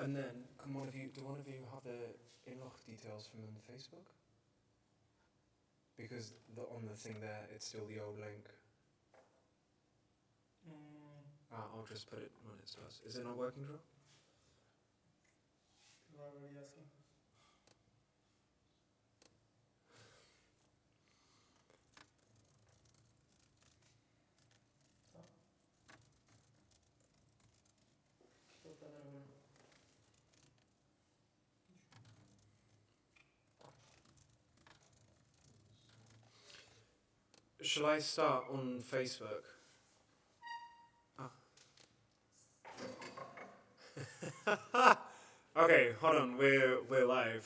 And then, do one of you have the inlog details from Facebook? Because on the thing there, it's still the old link. I'll just put it when it starts. Is it not working, Joe? People are already asking. Shall I start on Facebook? Okay, hold on. We're live. You're live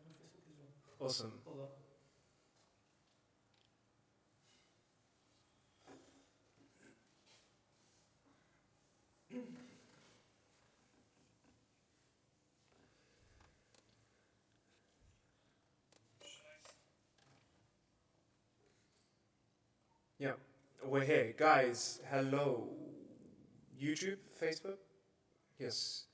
on Facebook as well. Awesome. Hold on. Yeah, we're here. Guys, hello. YouTube, Facebook? Yes.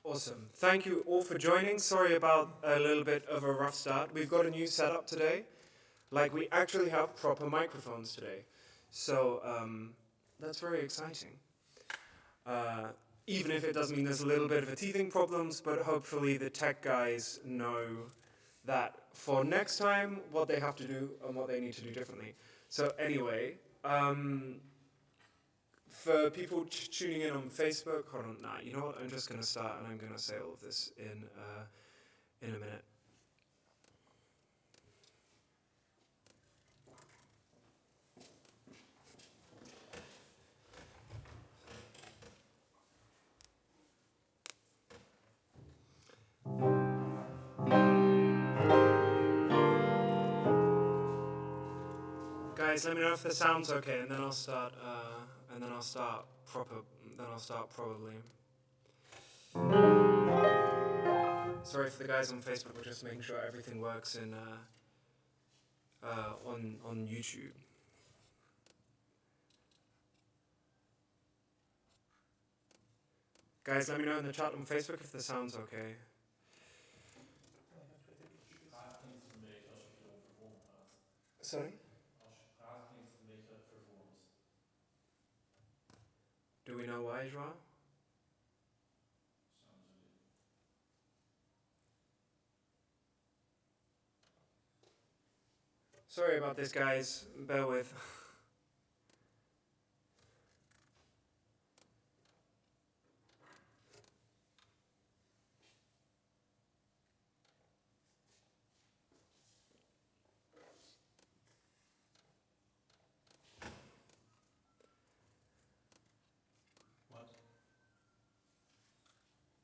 Awesome. Thank you all for joining. Sorry about a little bit of a rough start. We've got a new setup today. Like, we actually have proper microphones today. So, that's very exciting. Even if it does mean there's a little bit of a teething problems, but hopefully the tech guys know that for next time, what they have to do and what they need to do differently. So anyway, for people tuning in on Facebook, hold on, you know what, I'm just going to start and I'm going to say all of this in a minute. Guys, let me know if the sound's okay, and then I'll start. Probably. Sorry for the guys on Facebook. We're just making sure everything works in on YouTube. Guys, let me know in the chat on Facebook if the sound's okay. Sorry? Do we know why, Joao? Sorry about this, guys. Bear with. What?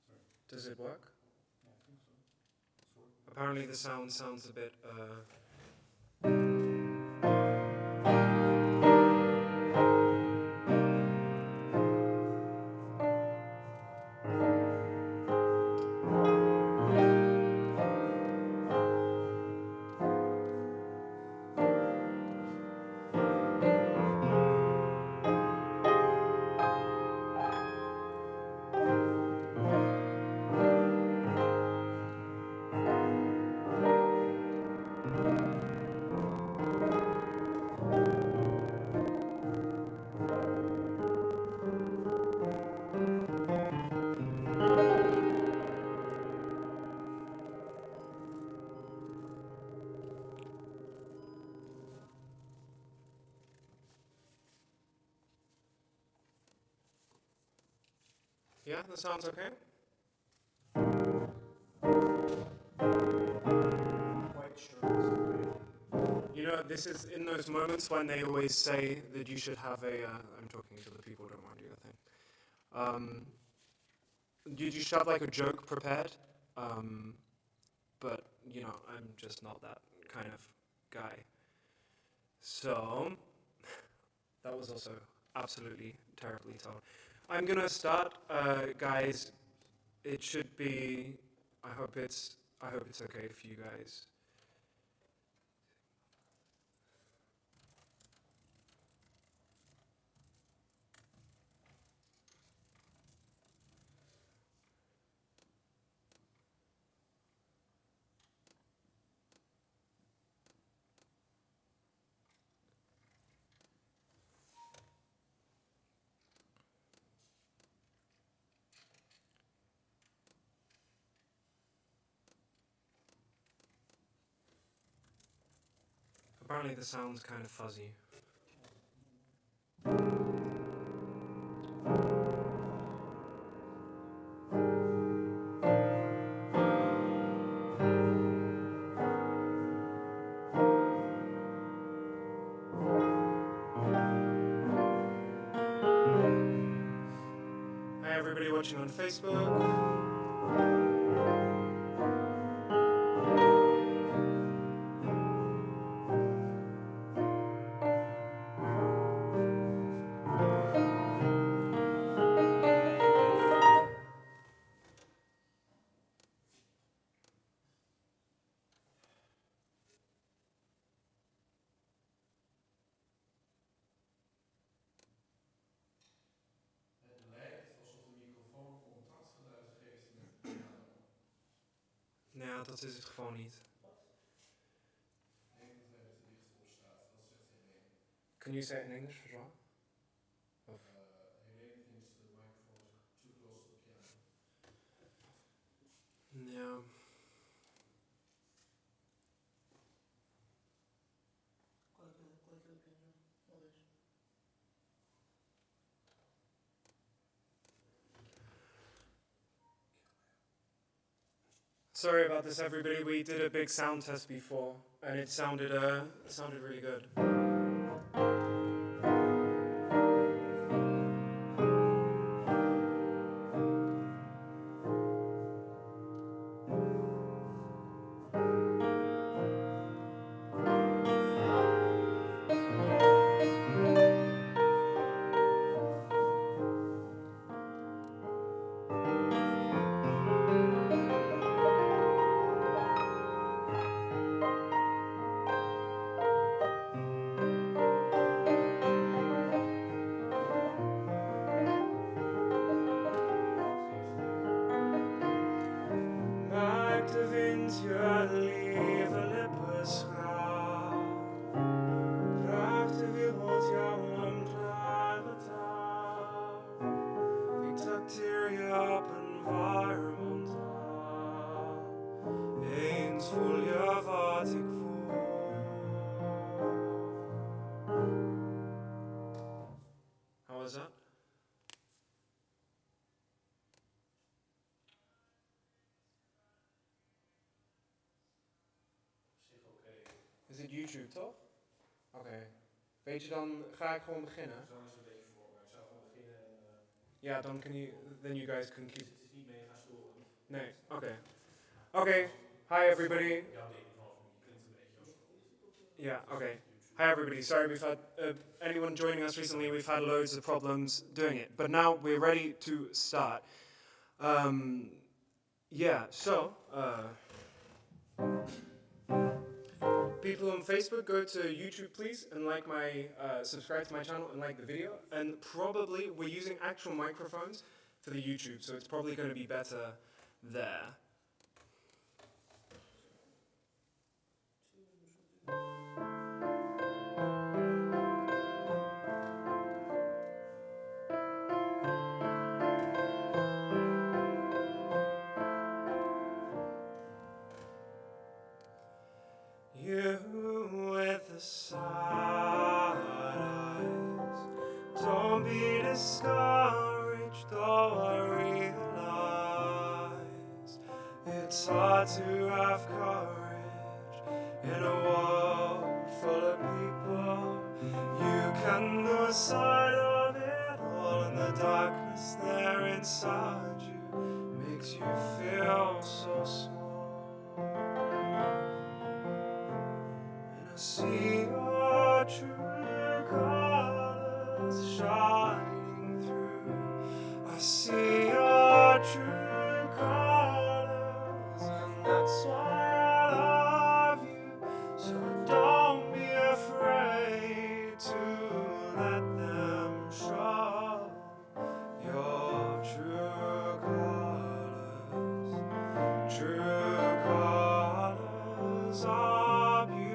Sorry. Does it work? Yeah, I think so. Apparently the sound sounds a bit yeah, that sounds okay. Quite sure. You know, this is in those moments when they always say that you should have a. I'm talking to the people, don't mind you, I think. You should have like a joke prepared, but you know, I'm just not that kind of guy. So that was also absolutely terribly told. I'm gonna start, guys. It should be. I hope it's okay for you guys. Apparently the sound's kind of fuzzy. Hi everybody watching on Facebook. Ja, dat is het gewoon niet. Can you say it in English, Jean? Helene thinks the microphone is too close to the piano. Ja. Qual é que é o piano? Qual é? Sorry about this, everybody. We did a big sound test before, and it sounded really good. De wind je lieve lippen schaalt, draagt de wereld jou een klare taal. Ik trakteer je op een warm onthaal, eens voel je wat ik voel. How was that? Is het YouTube, toch? Oké. Weet je, dan ga ik gewoon beginnen. Zo is het een beetje voor me. Ik zou gewoon beginnen en... Ja, dan then you guys can keep... Het is niet mega storend. Nee, oké. Oké, hi everybody. Jouw ding vanaf nu, je klinkt een beetje als... Yeah, okay. Hi everybody, sorry we've had, anyone joining us recently, we've had loads of problems doing it. But now we're ready to start. Yeah, so... people on Facebook, go to YouTube please and subscribe to my channel and like the video. And probably we're using actual microphones for the YouTube, so it's probably going to be better there. You with the sad eyes, don't be discouraged, though I realize it's hard to have courage in a world full of people. You can lose sight of it all, and the darkness there inside you makes you feel so small. See your true colors shining through. I see your true colors, and that's why I love you. So don't be afraid to let them show your true colors. True colors are beautiful,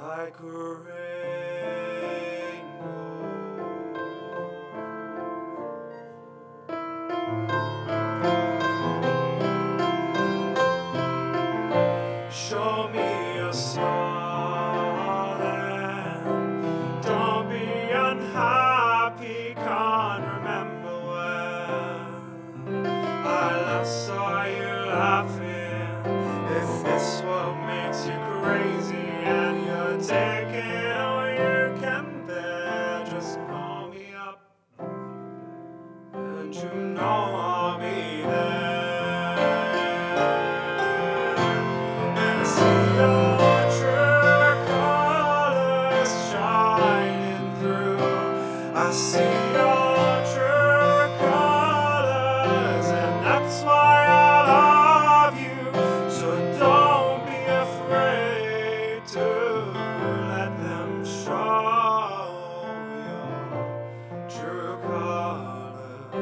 like a rainbow. see your true colors, and that's why I love you. So don't be afraid to let them show your true colors.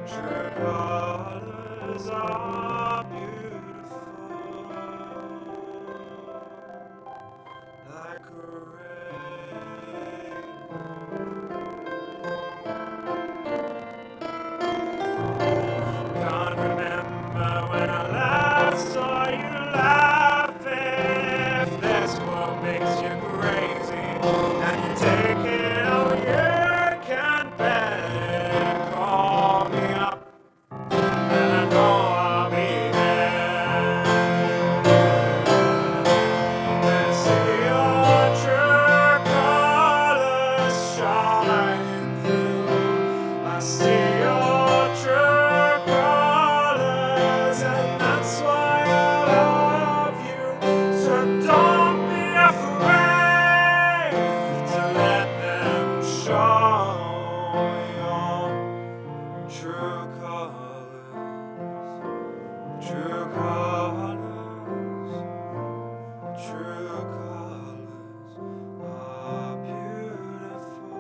True colors are beautiful, like a rain. Can't remember when I last saw you laughing. If that's what makes you crazy, and you take it all you can bear, call me up, and I know I'll be there. And see your true colors shining through. I see your true colors, and that's why I love you. So don't be afraid to let them show your true colors. True colors. True colors are beautiful,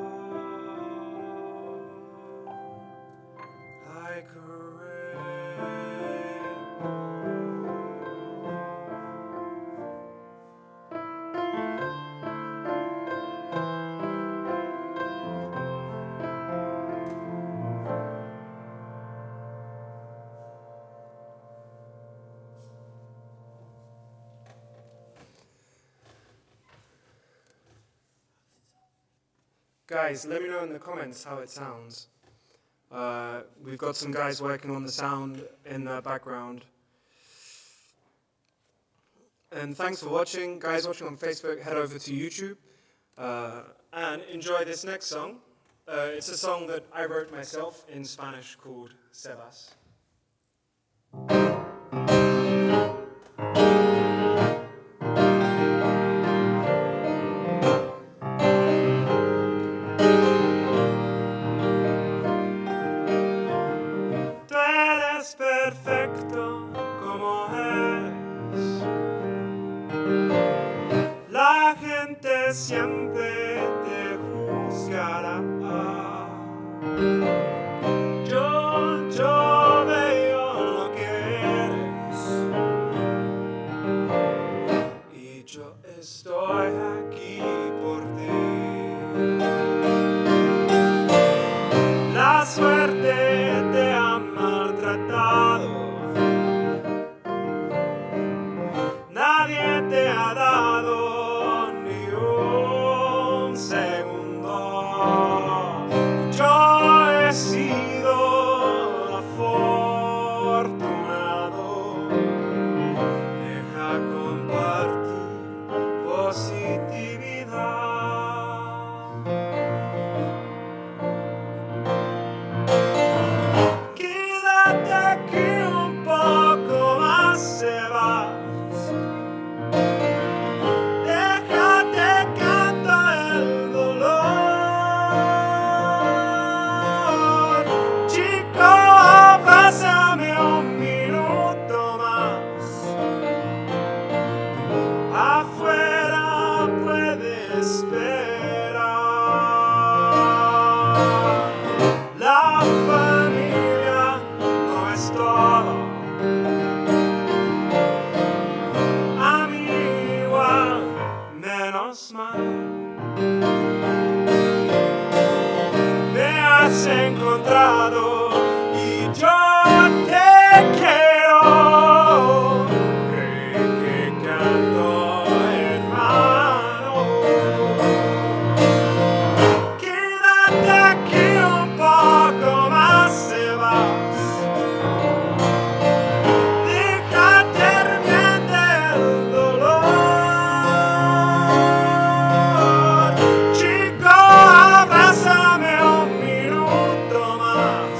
like a rain. Guys, let me know in the comments how it sounds. We've got some guys working on the sound in the background. And thanks for watching. Guys watching on Facebook, head over to YouTube and enjoy this next song. It's a song that I wrote myself in Spanish called Sebas. Tú eres perfecto como eres. La gente siempre te juzgará. Yo veo lo que eres y yo estoy aquí por ti. La suerte te ha maltratado. Nadie te ha dado ni un segundo. Yo he sido afortunado. Deja compartir positividad. Quédate aquí un poco más, Sebas. Déjate cantar el dolor. Chico, pásame un minuto más. Afuera puede esperar. La familia no es todo. A mí igual, menos mal. Me has encontrado y yo te quiero. Cree que canto, hermano. Quédate aquí un poco más, Sebas. Déjate ardiente el dolor. Chico, abrázame un minuto más.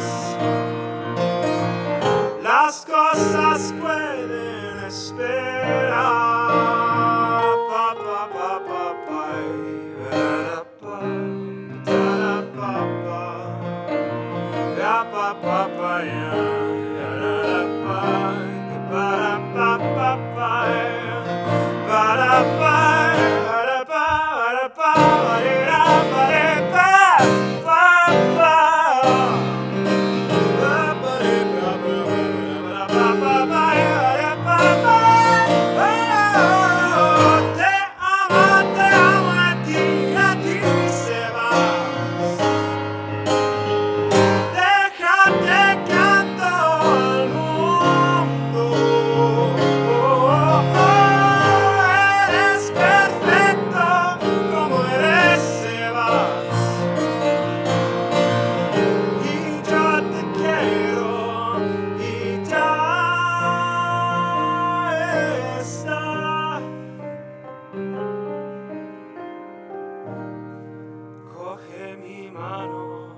mano.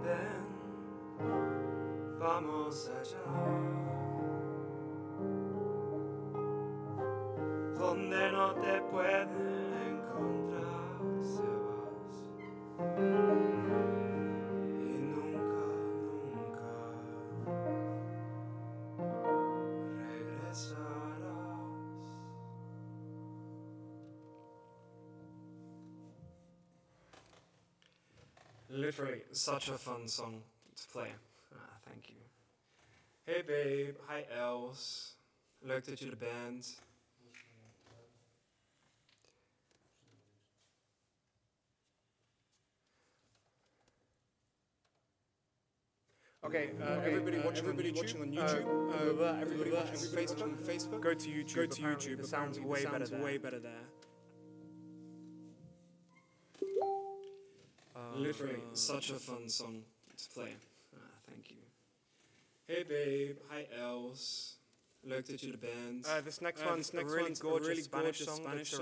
Ven, vamos allá, donde no te pueden encontrar, Sebas, y nunca, nunca regresarás. Literally, such a fun song to play. Thank you. Hey babe, hi Els. Leuk dat je er bent. Okay, everybody watching on YouTube, everybody watching on Facebook, go to YouTube. The sound's way better there. Literally, such a fun song to play. Thank you. Hey babe, hi Els. Leuk dat je er bent. This next one's a really gorgeous Spanish song. It's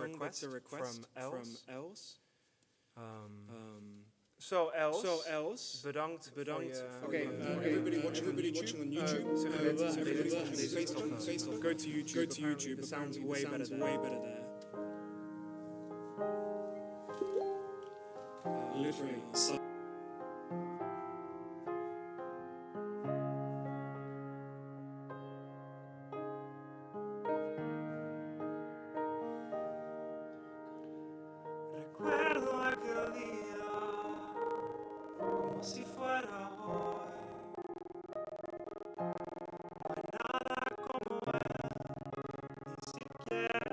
a request from Els. So Els, bedankt. Okay, everybody watching on YouTube, everybody watching on Facebook, go to YouTube. The sound's way better there. Literally. Recuerdo aquel día como si fuera hoy. No hay nada como él, ni siquiera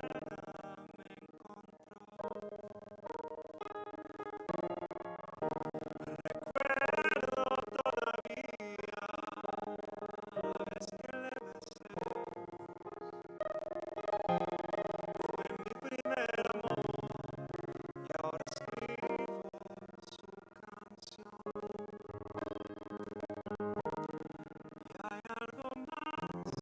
me encontró. Recuerdo todavía la vez que le besé. Fue mi primer amor y ahora escribo su canción. Y hay algo más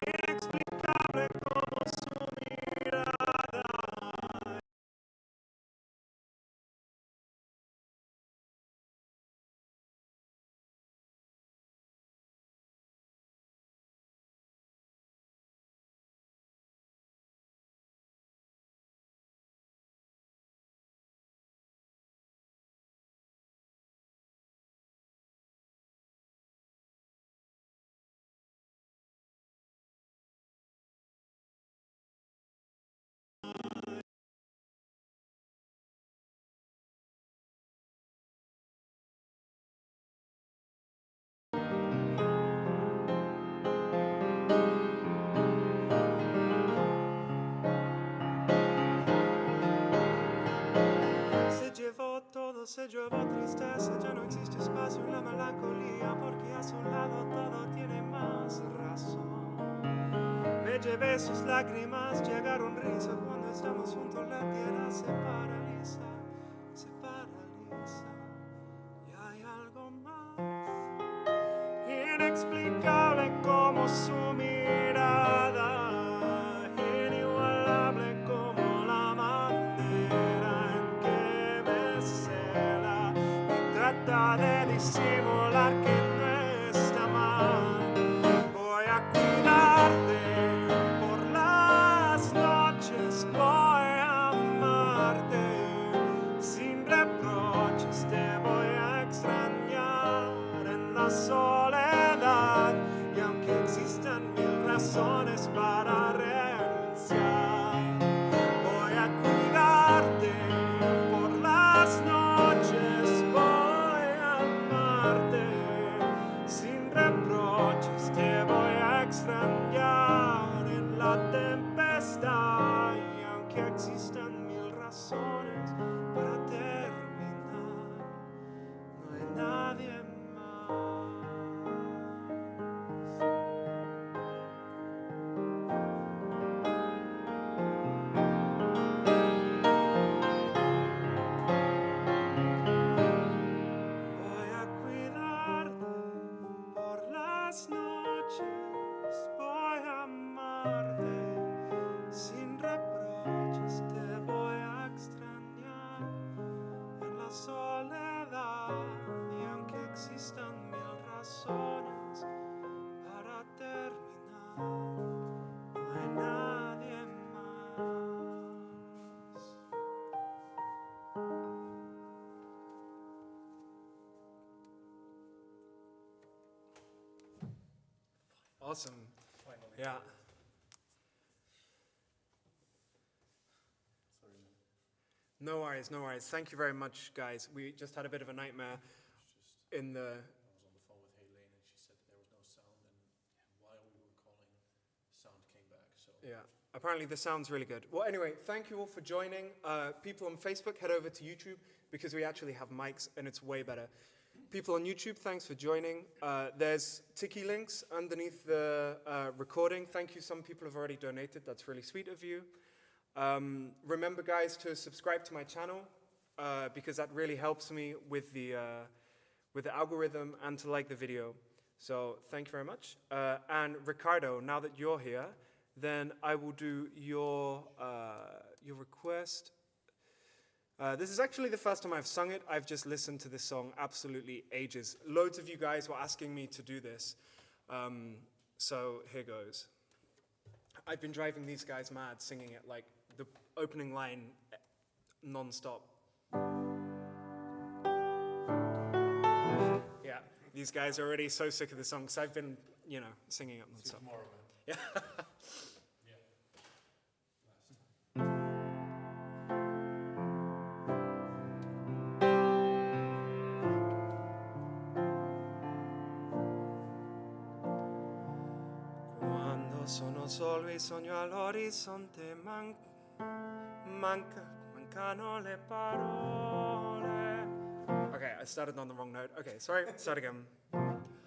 inexplicable como su mirada. Se llevó tristeza, ya no existe espacio en la melancolía, porque a su lado todo tiene más razón. Me llevé sus lágrimas, llegaron risas, cuando estamos juntos la tierra se paraliza, y hay algo más inexplicable como su mirada, inigualable como la manera en que me cela y trata de disimular que no está mal. Voy a cuidarte por las noches, voy a amarte sin reproches, te voy a extrañar en la soledad, y aunque existan mil razones para renunciar, voy a cuidarte por las noches, voy a amarte sin reproches, te voy a extrañar en la tempestad, y aunque existan mil razones para terminar, no hay nadie más. Awesome. Finally. Yeah. Sorry. No worries, no worries. Thank you very much, guys. We just had a bit of a nightmare in the... I was on the phone with Hay and she said there was no sound, and while we were calling, sound came back. So Yeah. Apparently the sound's really good. Well, anyway, thank you all for joining. People on Facebook, head over to YouTube because we actually have mics and it's way better. People on YouTube, thanks for joining. There's Tiki links underneath the recording. Thank you. Some people have already donated. That's really sweet of you. Remember, guys, to subscribe to my channel because that really helps me with the algorithm and to like the video. So thank you very much. And Ricardo, now that you're here, then I will do your request. This is actually the first time I've sung it. I've just listened to this song absolutely ages. Loads of you guys were asking me to do this. So here goes. I've been driving these guys mad singing it like the opening line non-stop. Yeah, these guys are already so sick of the song because I've been, singing it non-stop. tomorrow, man. Yeah. Sono solo e sogno all'orizzonte, mancano le parole. Okay, I started on the wrong note. Okay, sorry, start again.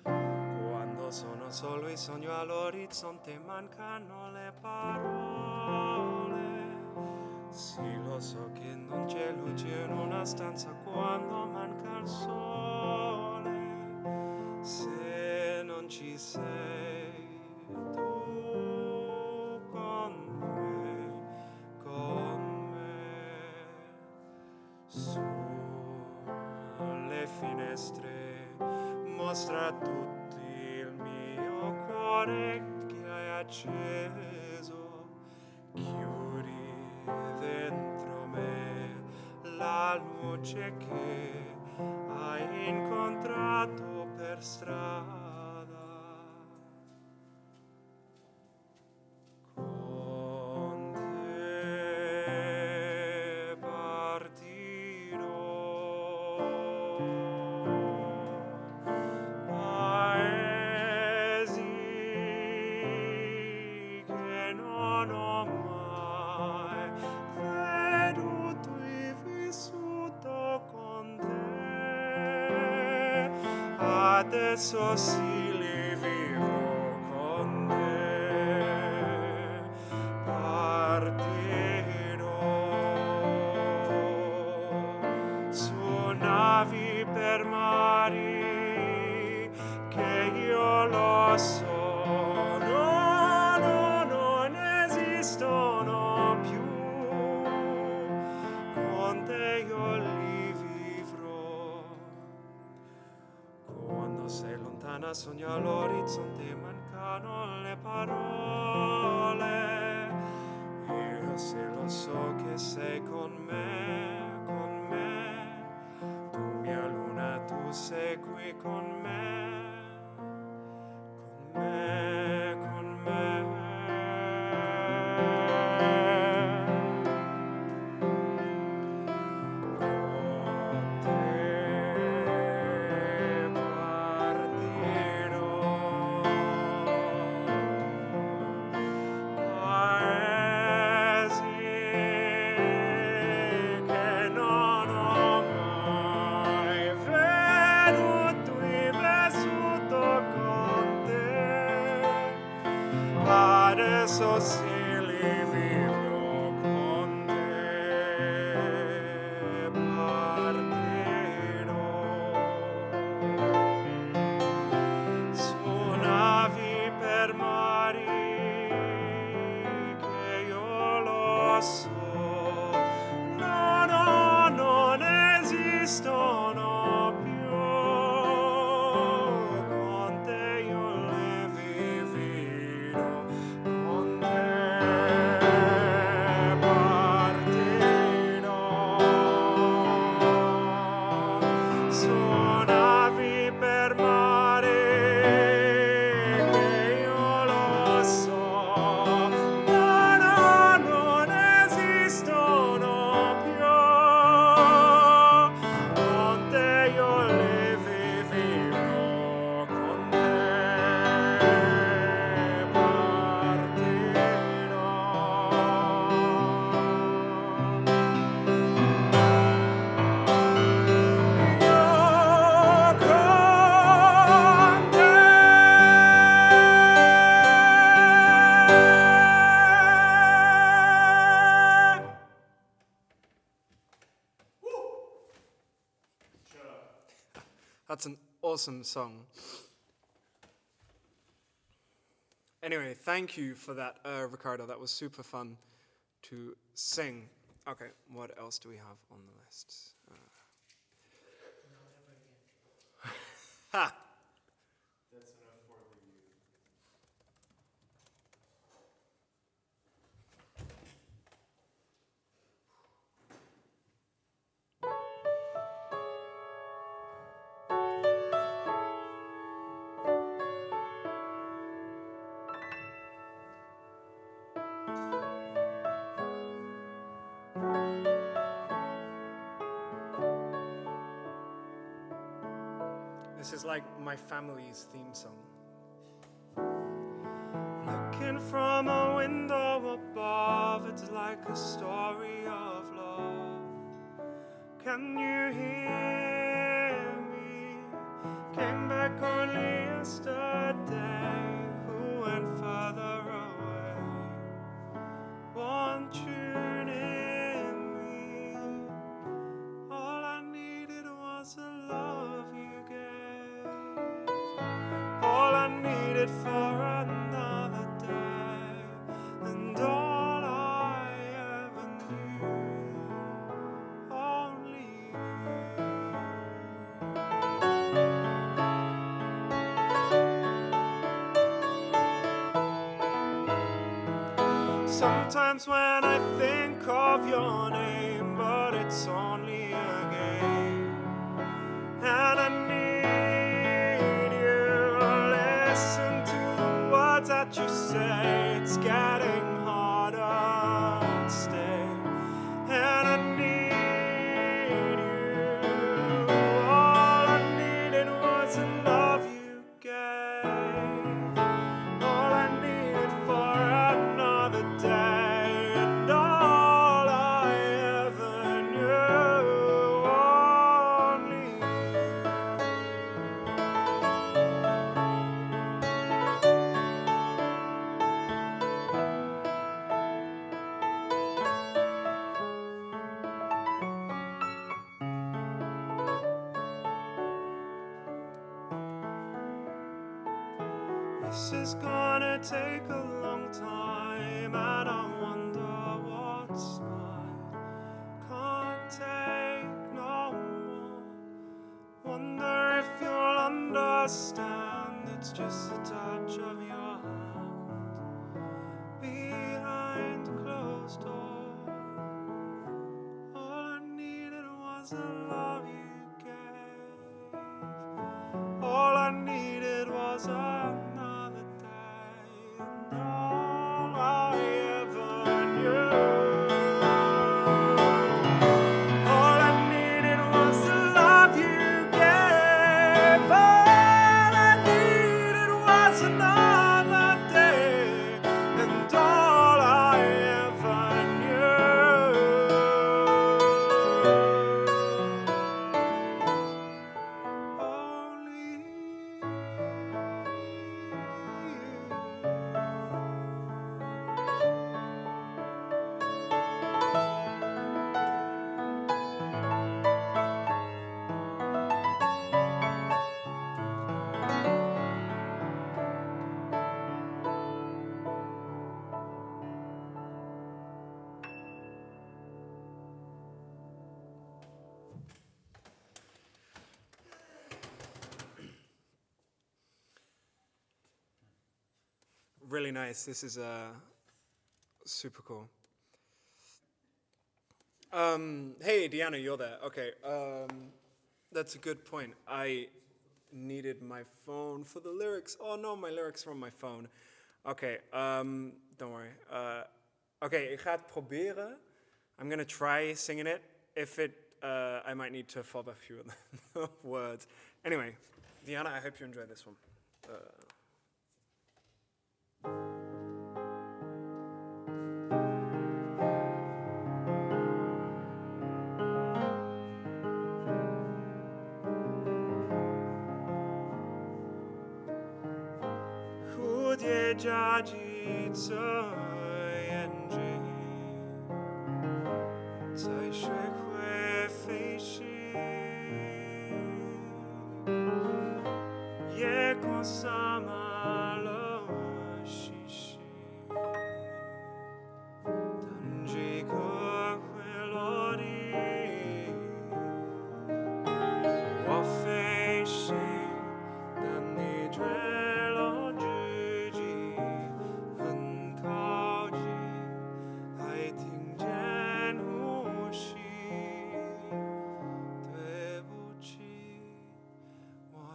Quando sono solo e sogno all'orizzonte, mancano le parole. Sì, lo so che non c'è luce in una stanza quando manca il sole. Se non ci sei sulle finestre mostra a tutti il mio cuore che hai acceso, chiudi dentro me la luce che hai incontrato per strada. Adesso sì li vivrò con te, partirò su navi per mari che io lo so, non esistono più, con te io li vivrò. Quando sei lontana sogno all'orizzonte, mancano le parole. Io se lo so che sei con me, tu mia luna, tu sei qui con me, con me, con me. Adesso sì li vivrò con te, partirò su navi per mari che io lo so, non esistono più, con te io le vivrò. Con te That's an awesome song. Anyway, thank you for that, Ricardo. That was super fun to sing. Okay, what else do we have on the list? Ha! That's enough for review. This is like my family's theme song. Looking from a window above, it's like a story of love. Can you hear me? Came back only yesterday. Who went further away? Won't you near me? All I needed was a love you gave. All I needed for another day, and all I ever knew, only you. Sometimes when I think of your name, but it's only a game, and I need you. Listen to the words that you say. It's getting harder to stay, and I need you. All I needed was the love you gave. All I needed for another day, and all I ever knew, only this is gonna take a long time, and I wonder what's mine. Can't take no more. Wonder if you'll understand. It's just a touch of your hand behind a closed door. All I needed was a love you gave. All I needed was another day, and all I ever knew. All I needed was the love you gave. All I needed was another day, and all I ever knew, only you. Really nice. This is super cool. Hey, Diana, you're there. Okay. That's a good point. I needed my phone for the lyrics. Oh no, my lyrics are on my phone. Okay. Don't worry. Okay, ik ga het proberen. I'm gonna try singing it. If it, I might need to fob a few of the words. Anyway, Diana, I hope you enjoy this one. Dziadzi, co jędrzy, co się chwe fejszy.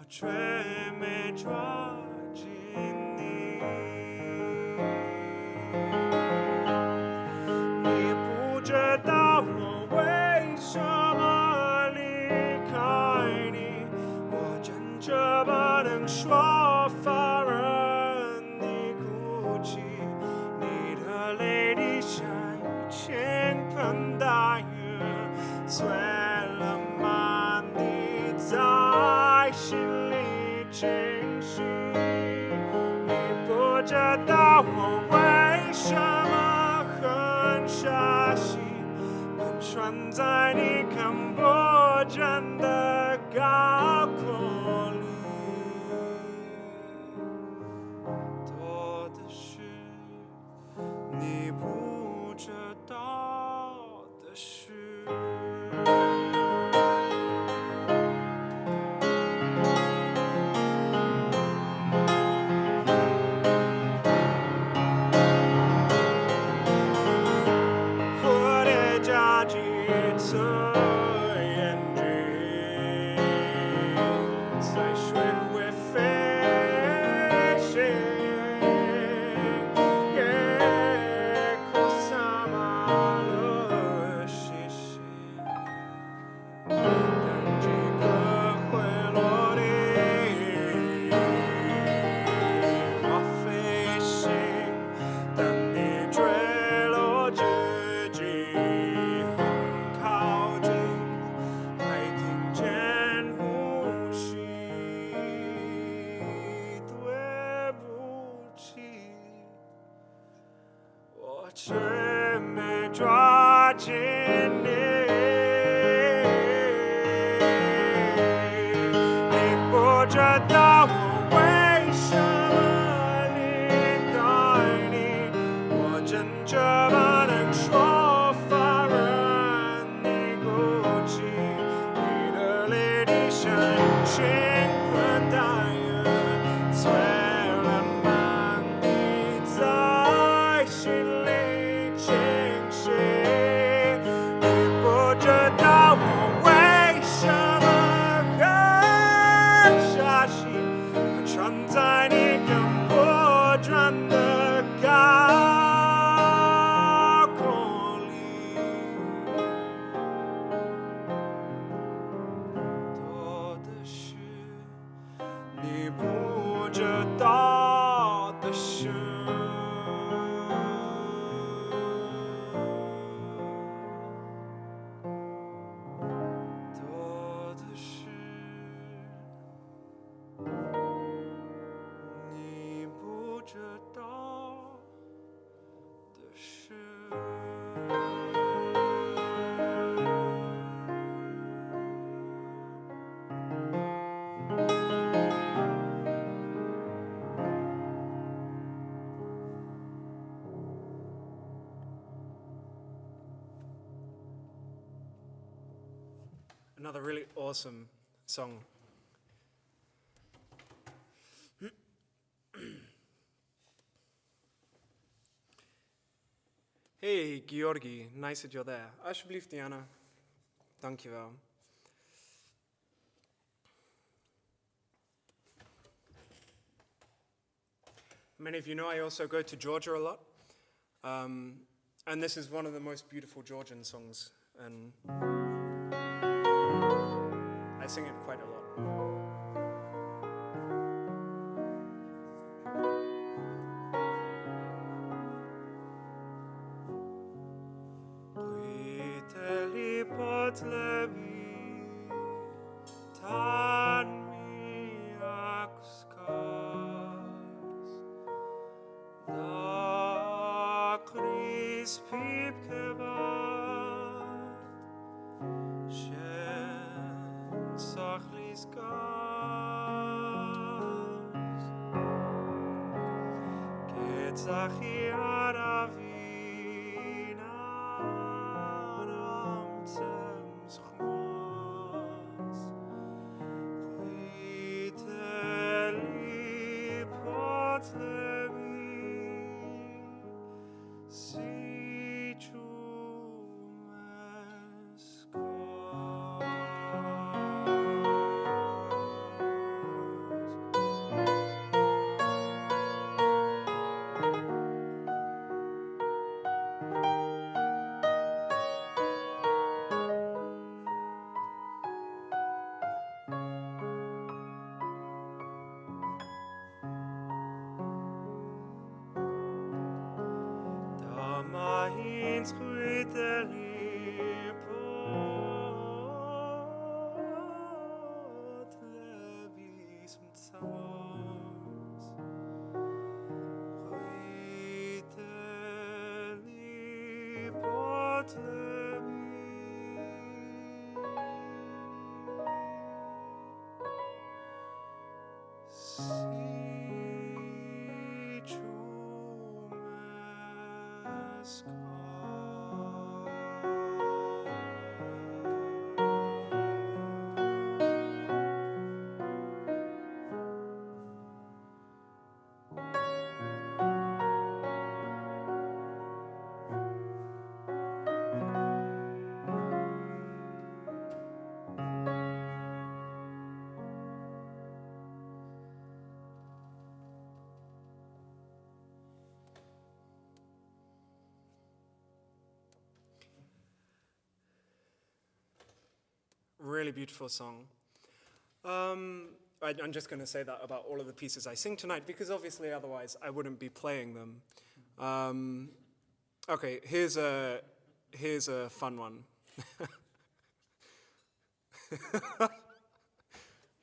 却没抓紧你。你不知道我为什么离开你，我真这不能说，反而你哭泣，你的泪滴像一倾盆大雨，碎了满地在心里情绪。你不知道我为什么很傻心，盘旋在你看不见的高空里。多的是你不知道的事。蝴蝶夹几次眼睛，在水会飞行，夜空洒满了星星，但几个会落地。我飞行，但你坠落自己很靠近，还听见呼吸。对不起，我却没抓紧你。你不知道我为什么离开你，我真这不能说，反而你哭泣，你的泪滴像倾盆大雨，碎了满地在心里清晰。你不知道我为什么很傻心，盘旋在你看不见的高空里。多的是你不知道的事。多的是你不知道的事。Another really awesome song. Hey Georgi, nice that you're there. Alsjeblieft Diana. Dankjewel. Many of you know I also go to Georgia a lot. And this is one of the most beautiful Georgian songs. And I sing it quite a lot. Qვითელი ფოთლები თან მიაქვს კარს და ყრის ფიფქება სახლის კარს zachiara vina ramtems chmas Qვითელი ფოთლები სიჩუმეს mains Qვითელი ფოთლების მცავს Qვითელი ფოთლები Really beautiful song. I'm just going to say that about all of the pieces I sing tonight, because obviously otherwise I wouldn't be playing them. Okay, here's a fun one.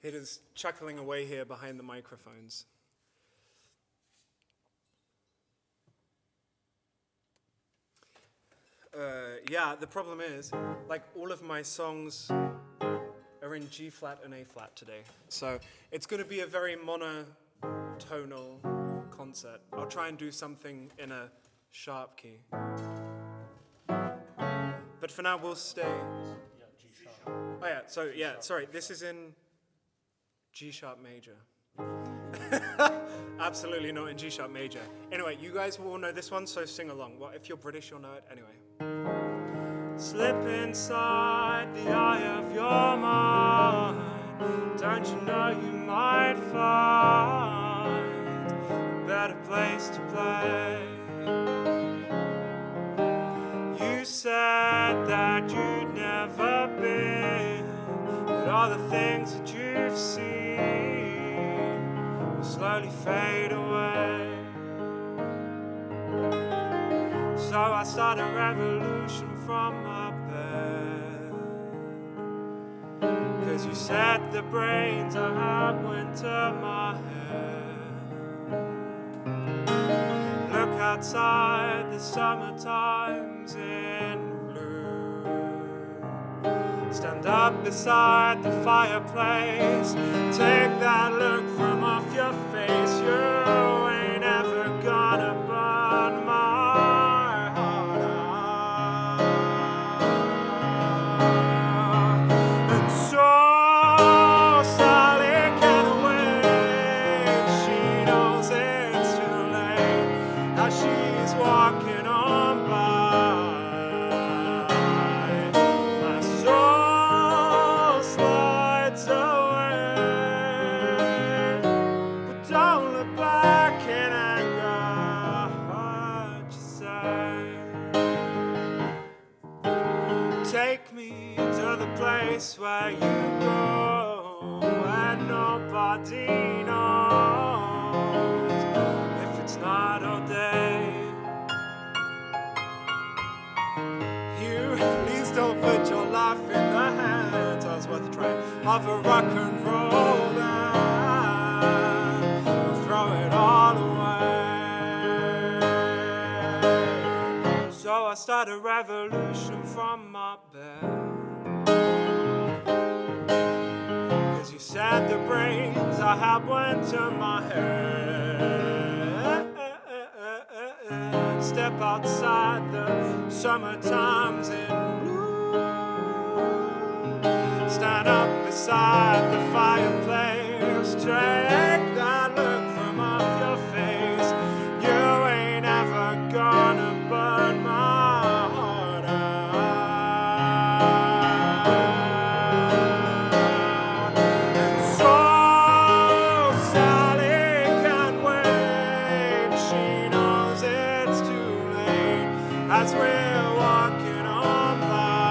It is chuckling away here behind the microphones. Yeah, the problem is, like, all of my songs are in G flat and A flat today. So it's going to be a very monotonal concert. I'll try and do something in a sharp key. But for now, we'll stay. Yeah, G sharp. Oh yeah, so yeah, sorry, this is in G sharp major. Absolutely not in G sharp major. Anyway, you guys will all know this one, so sing along. Well, if you're British, you'll know it anyway. Slip inside the eye of your mind. Don't you know you might find a better place to play? You said that you'd never been, but all the things that you've seen will slowly fade away. So I start a revolution from my bed, 'cause you said the brains I had went to my head. Look outside, the summertime's in bloom. Stand up beside the fireplace, take that look from off your face. You ain't ever gonna burn my walking on by. My soul slides away, but don't look back in anger. What you say? Take me to the place where you go, and nobody knows if it's not all day. Don't put your life in the hands, I was worth a try, of a rock and roll band. Throw it all away. So I start a revolution from my bed, 'cause you said the brains I had went to my head. step outside the summertime's in bloom. Stand up beside the fireplace, take that look from off your face. You ain't ever gonna burn my heart out. And so Sally can't wait. She knows it's too late as we're walking on by.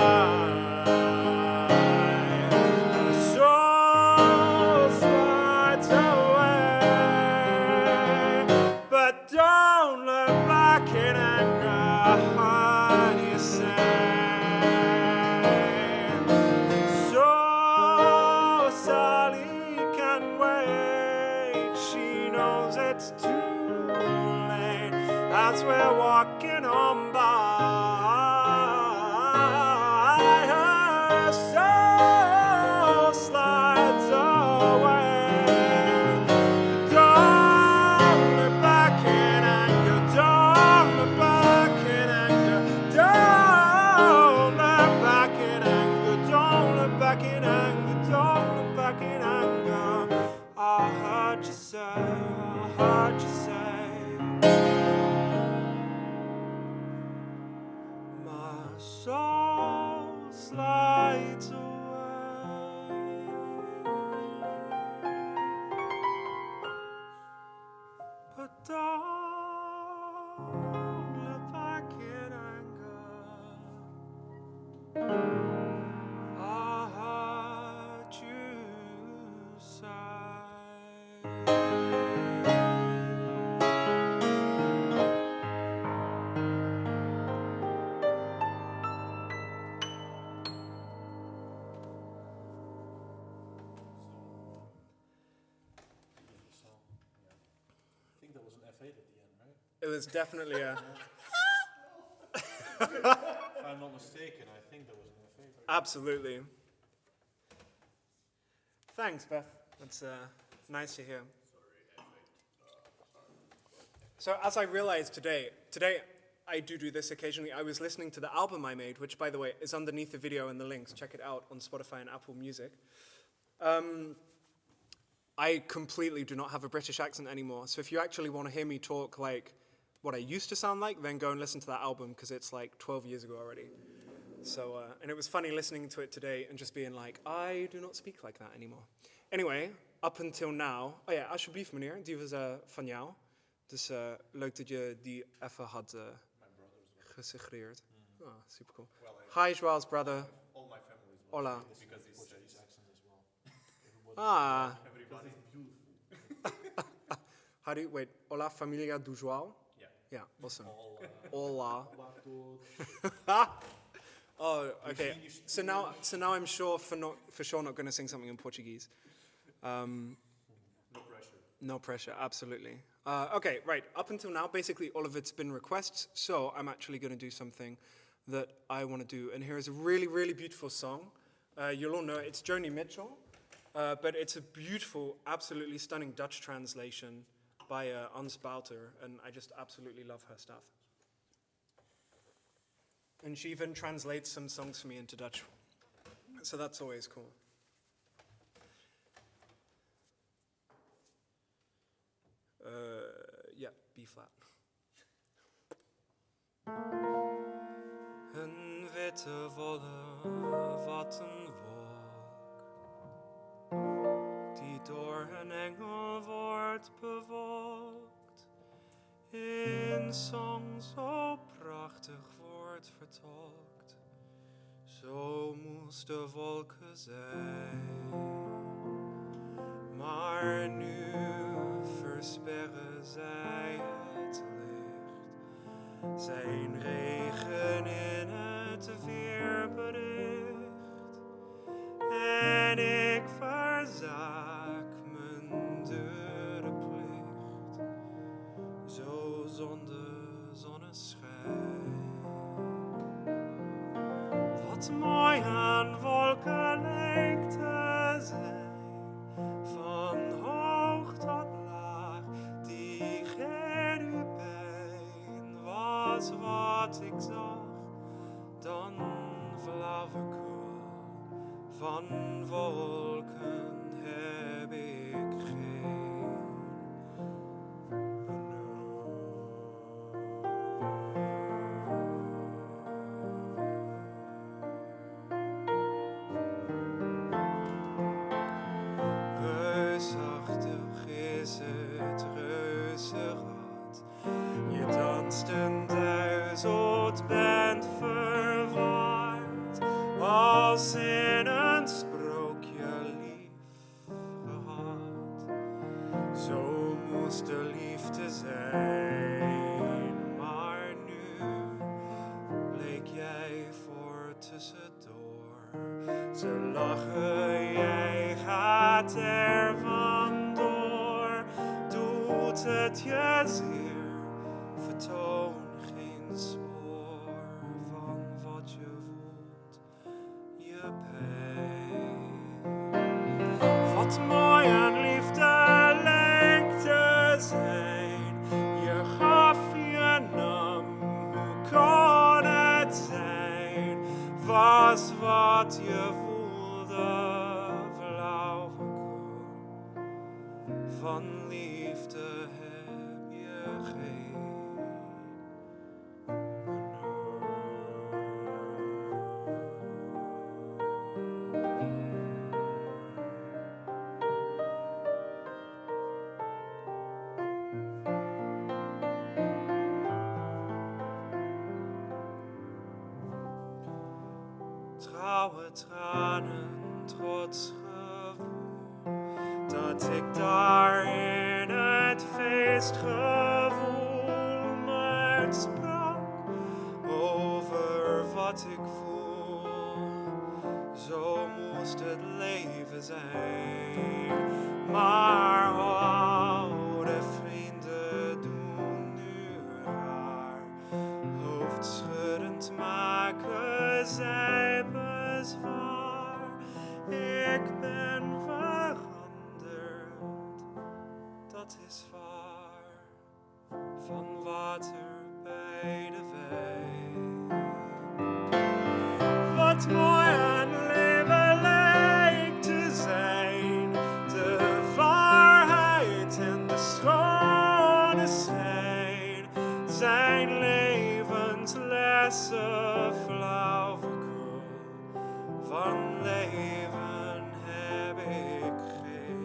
And the soul slides away, but don't look back in anger. What do you say? And so Sally can wait. She knows it's too late as we're walking on by. Her soul slides away. Don't look back in anger. Don't look back in anger. Don't look back in anger. Don't look back in anger. Don't look back in anger. I heard you say. I heard you say. My soul slides away, but don't look back in anger. I heard you say. I think there was an F8 at the end, right? It was definitely a If I'm not mistaken, I think there was an F8. absolutely. Thanks, Beth. That's nice to hear. So as I realized today I do this occasionally. I was listening to the album I made, which by the way is underneath the video and the links. Check it out on Spotify and Apple Music. I completely do not have a British accent anymore. So if you actually want to hear me talk like what I used to sound like, then go and listen to that album because it's like 12 years ago already. So, and it was funny listening to it today and just being like, I do not speak like that anymore. Anyway, up until now... Oh ja, alsjeblieft meneer, die was van jou. Dus leuk dat je die even had gesuggereerd. Oh, super cool. Hi, Joao's brother. All my family is Hola. because it's Portuguese accent as well. Ah. Everybody's beautiful. How do you... Wait, hola familia do Joao? Yeah. Yeah, awesome. All, Hola. Oh, okay. So now I'm sure for sure not going to sing something in Portuguese. no pressure. No pressure, absolutely. Okay, right. Up until now, basically all of it's been requests. So I'm actually going to do something that I want to do. And here is a really, really beautiful song. You'll all know it. It's Joni Mitchell, but it's a beautiful, absolutely stunning Dutch translation by Ans Bouter, and I just absolutely love her stuff. And she even translates some songs for me into Dutch. So that's always cool. Yeah, B flat. Een witte wollen, wat een wolk, die door een engel wordt bewolkt, in zang zo prachtig wordt vertolkt. Zo moest de wolken zijn, maar nu versperren zij het licht. Zijn regen in het weerbericht. En ik verzaak mijn deurenplicht. Zo zonder zonneschijn. Wat mooi aan wolken lijkt te zijn. Van hoog tot laag, die cherubijn was wat ik zag, dan flauwekul van wolken heb ik geen reusachtig is het reuzenrad. Je danst een duizend, bent verward, als in een sprookje lief gehad. Zo moest de liefde zijn, maar nu bleek jij voor tussendoor. Ze lachen, jij gaat er vandoor. Doet het je zeer, vertoon geen spoor van wat je voelt, je pijn. Wat mooi aan liefde leek te zijn, je gaf, je nam, hoe kon het zijn? Was wat je voelde, flauwekul van liefde heb je geen. Trouwe tranen, trots gevoel, dat ik daar in het feestgevoel maar sprak over wat ik voel. Zo moest het leven zijn, maar oude vrienden doen nu raar. Hoofdschuddend maken zij bezwaar. Ik ben veranderd, dat is waar. Van water bij de wijn. Wat mooi aan leven lijkt te zijn, de waarheid en de schone schijn, zijn levenslessen, flauwekul van leven heb ik geen.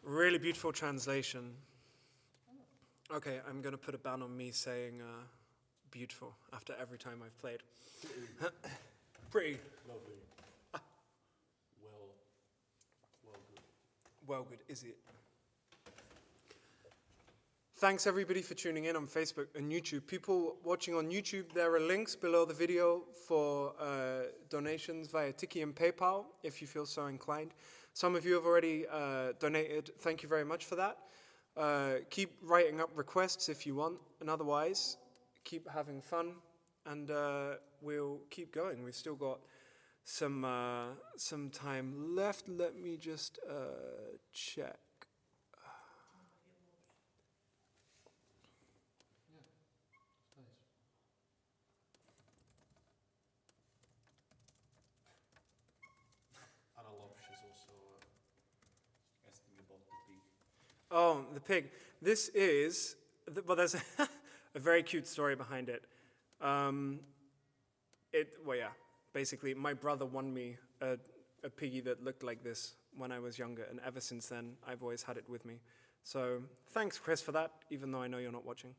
Really beautiful translation. Okay, I'm going to put a ban on me saying beautiful after every time I've played. Pretty. Lovely. Well good. Well good, is it? Thanks everybody for tuning in on Facebook and YouTube. People watching on YouTube, there are links below the video for donations via Tiki and PayPal, if you feel so inclined. Some of you have already donated. Thank you very much for that. Keep writing up requests if you want, and otherwise, keep having fun, and we'll keep going. We've still got some time left. Let me just check. Oh, the pig. This is, well, there's a very cute story behind it. Basically, my brother won me a piggy that looked like this when I was younger, and ever since then, I've always had it with me. So, thanks, Chris, for that, even though I know you're not watching.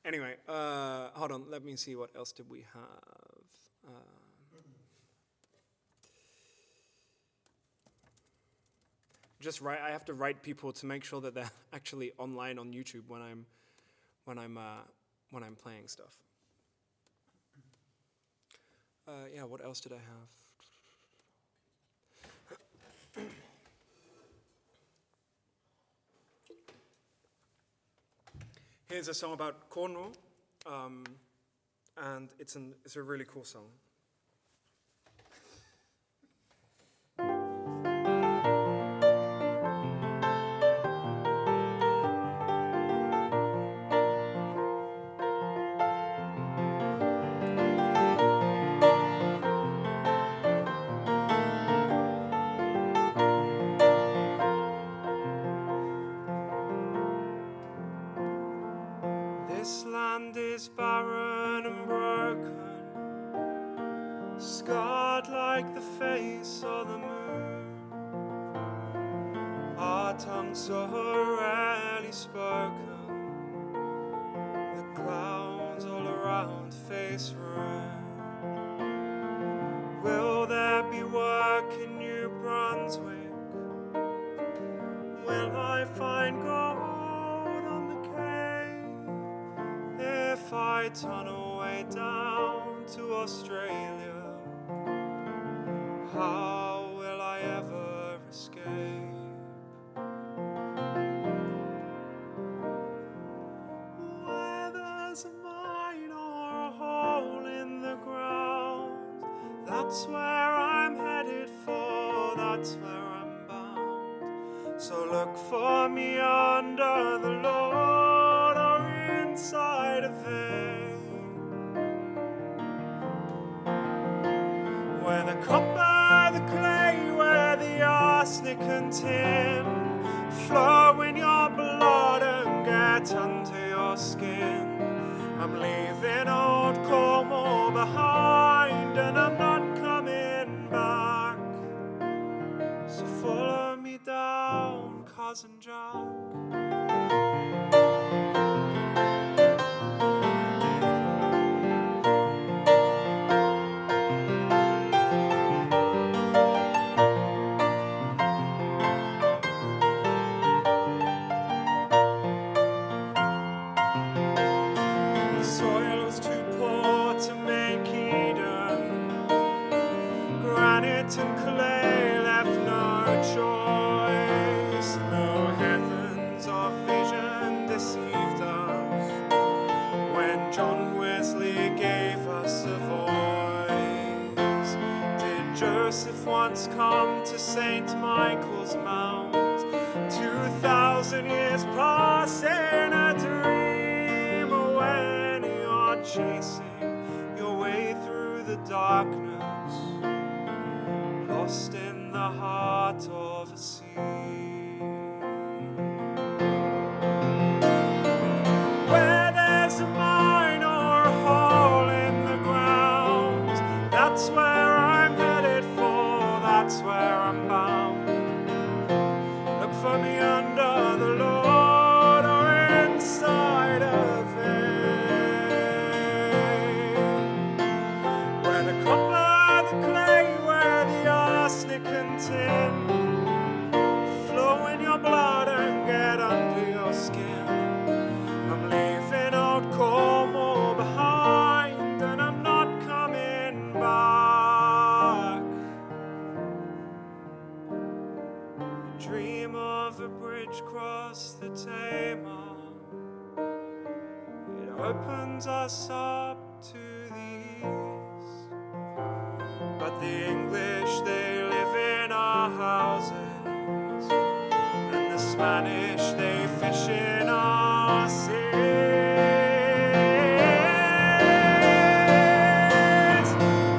Anyway, hold on, let me see, what else did we have? I have to write people to make sure that they're actually online on YouTube when I'm when I'm playing stuff. Yeah, what else did I have? Here's a song about Cornwall, and it's a really cool song. This land is barren and broken, scarred like the face of the moon. Our tongues so rarely spoken, the clouds all around face ruin. Will there be work in New Brunswick? Will I find gold on the Cave? If I turn away down to Australia, how will I ever escape? Where there's a mine or a hole in the ground, that's where I'm headed for, that's where I'm bound. So look for me under the Lord or inside a vein, where the copper, the clay, where the arsenic and tin flow in your blood and get under your skin. I'm leaving old Cornwall behind and I'm not coming back. So follow me down, Cousin Jack. The soil was too poor to make Eden. Granite and clay left no choice. No heavens of vision deceived us when John Wesley gave us a voice. Did Joseph once come to St. Michael's Mount? 2,000 years past in a dream, or when you're chasing your way through the darkness, lost in the heart of a sea. Where there's a mine or a hole in the ground, that's where I'm headed for, that's where I'm bound. Look for me under the Lord or inside a vein, where the copper, the clay, where the arsenic and tin flow in your blood and get under your skin. I'm leaving old Cornwall behind and I'm not coming back. I dream of a bridge across the Tamar. It opens us up to the east, but the English, they live in our houses, and the Spanish, they fish in our seas.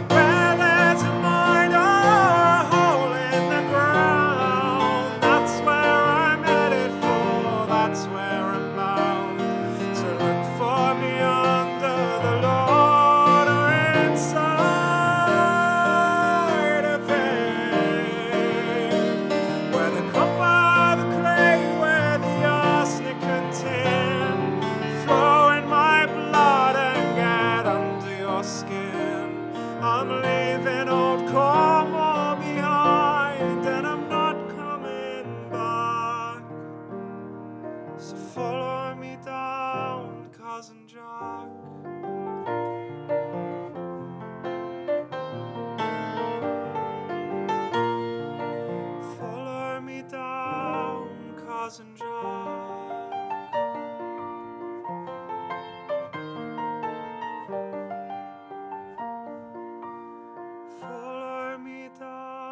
Where there's a mine or a hole in the ground, that's where I'm headed for, that's where I'm bound. So look for me under the Lord or inside a vein, where the copper, the clay, where the arsenic and tin cousin Jack. Follow me down, cousin Jack. Follow me down.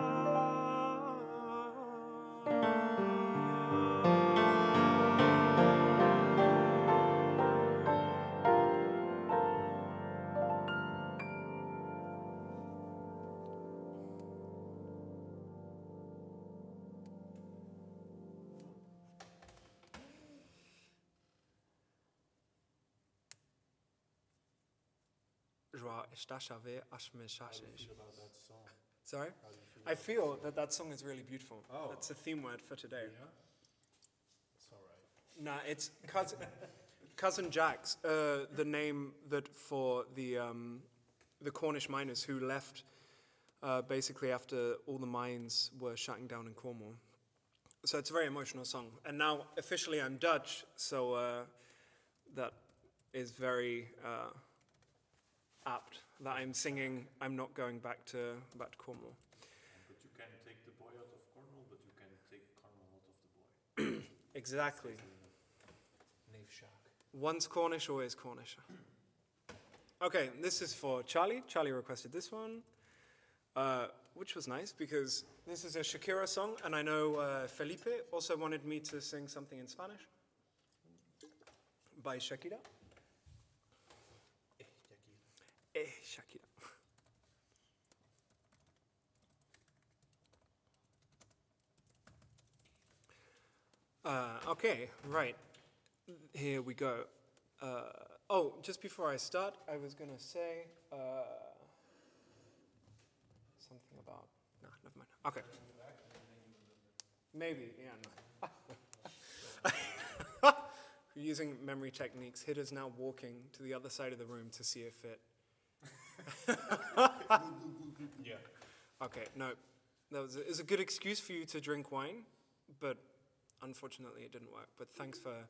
How do you feel about that song? Sorry? How do you feel I about feel that song is really beautiful. Oh. That's a theme word for today. Yeah? It's alright. Nah, it's cousin Jack's the name that for the Cornish miners who left basically after all the mines were shutting down in Cornwall. So it's a very emotional song. And now officially I'm Dutch, so that is very apt that I'm singing I'm not going back to Cornwall. But you can take the boy out of Cornwall, but you can take Cornwall out of the boy. Exactly. Neef Shaak. Once Cornish, always Cornish. Okay, this is for Charlie. Charlie requested this one, which was nice because this is a Shakira song, and I know Felipe also wanted me to sing something in Spanish by Shakira. Shakira. Okay, right. Here we go. Oh, just before I start, I was going to say something about... No, never mind. Okay. Maybe, yeah, no. Using memory techniques, Hida's now walking to the other side of the room to see if it... Yeah. Okay, no. That was it's a good excuse for you to drink wine, but unfortunately it didn't work. But thanks for...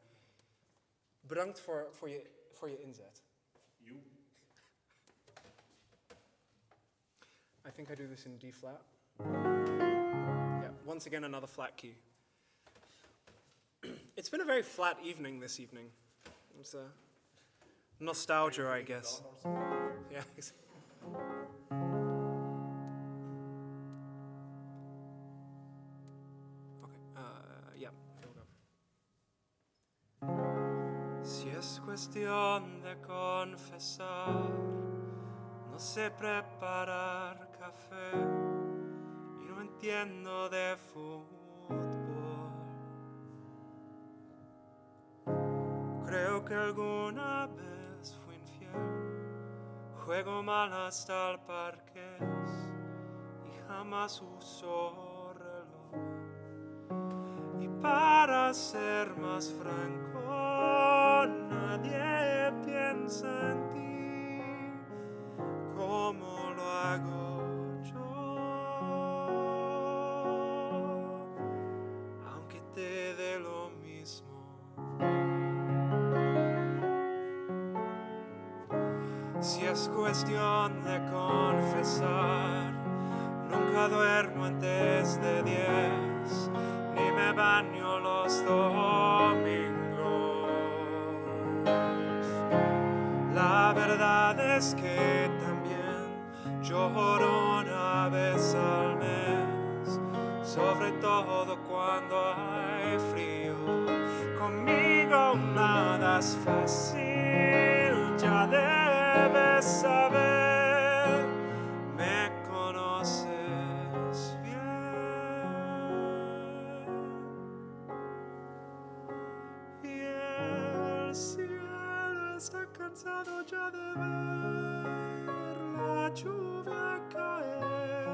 Bedankt for your inzet. You? I think I do this in D flat. Yeah, once again another flat key. It's been a very flat evening this evening. It's a nostalgia, I guess. Yeah. Okay, yeah, here we go. Si es cuestión de confesar, no sé preparar café y no entiendo de fútbol. Creo que alguna vez fui infiel, juego mal hasta el parqués y jamás uso reloj. Y para ser más franco, nadie piensa en ti como lo hago yo. Aunque te dé lo mismo. Si es cuestión de confesar, nunca duermo antes de 10, ni me baño los domingos. La verdad es que también lloro una vez al mes, sobre todo cuando hay frío. Conmigo nada es fácil, ya debes saber, me conoces bien. Y el cielo está cansado ya de ver la lluvia caer,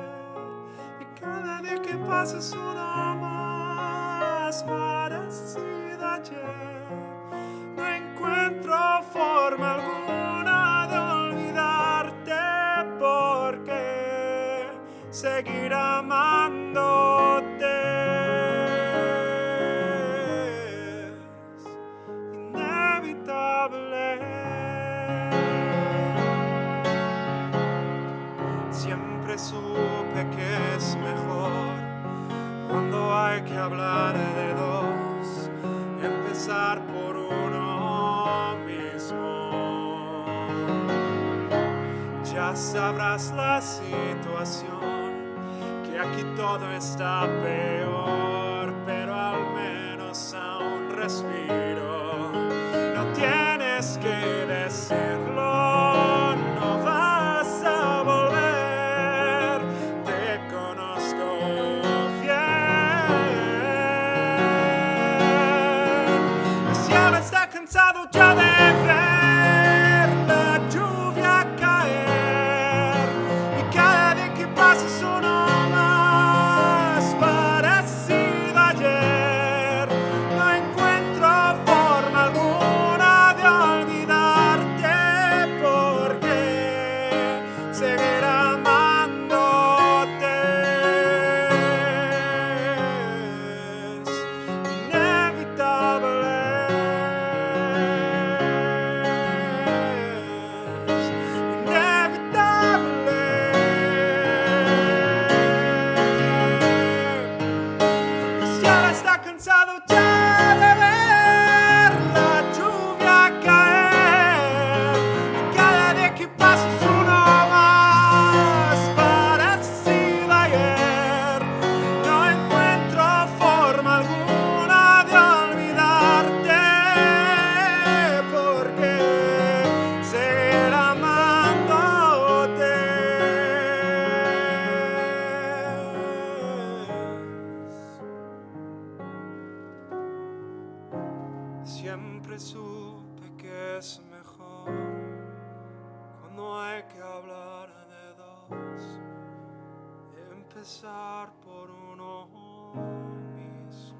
y cada día que pasa es una más parecida a ayer. No encuentro forma alguna de olvidarte, porque seguir amándote es inevitable. que hablar de dos, empezar por uno mismo. Ya sabrás la situación, que aquí todo está peor, pero al menos aún respiro. No tienes que decirlo, no vas a volver, te conozco bien. El cielo está cansado ya de ver la lluvia caer, y cada día que pasa es uno más parecido a ayer. No encuentro forma alguna de olvidarte, porque seguir amándote es inevitable. El cielo está cansado ya de ver la lluvia caer, y cada día que pasa es uno más parecido a ayer. No encuentro forma alguna de olvidarte, porque seguir amándote siempre supe que es mejor cuando hay que hablar de dos, empezar por uno mismo.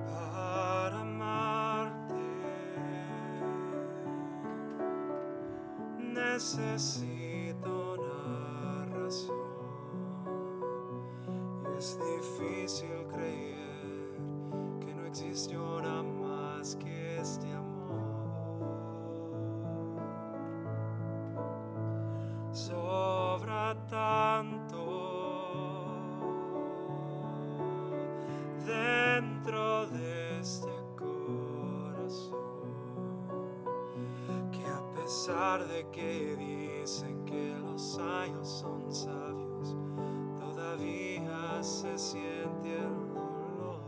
Para amarte necesito una razón, y es difícil creer que no existió nada más que este amor. Sobra tanto dentro de este corazón, que a pesar de que dicen que los años son sabios, todavía se siente el dolor,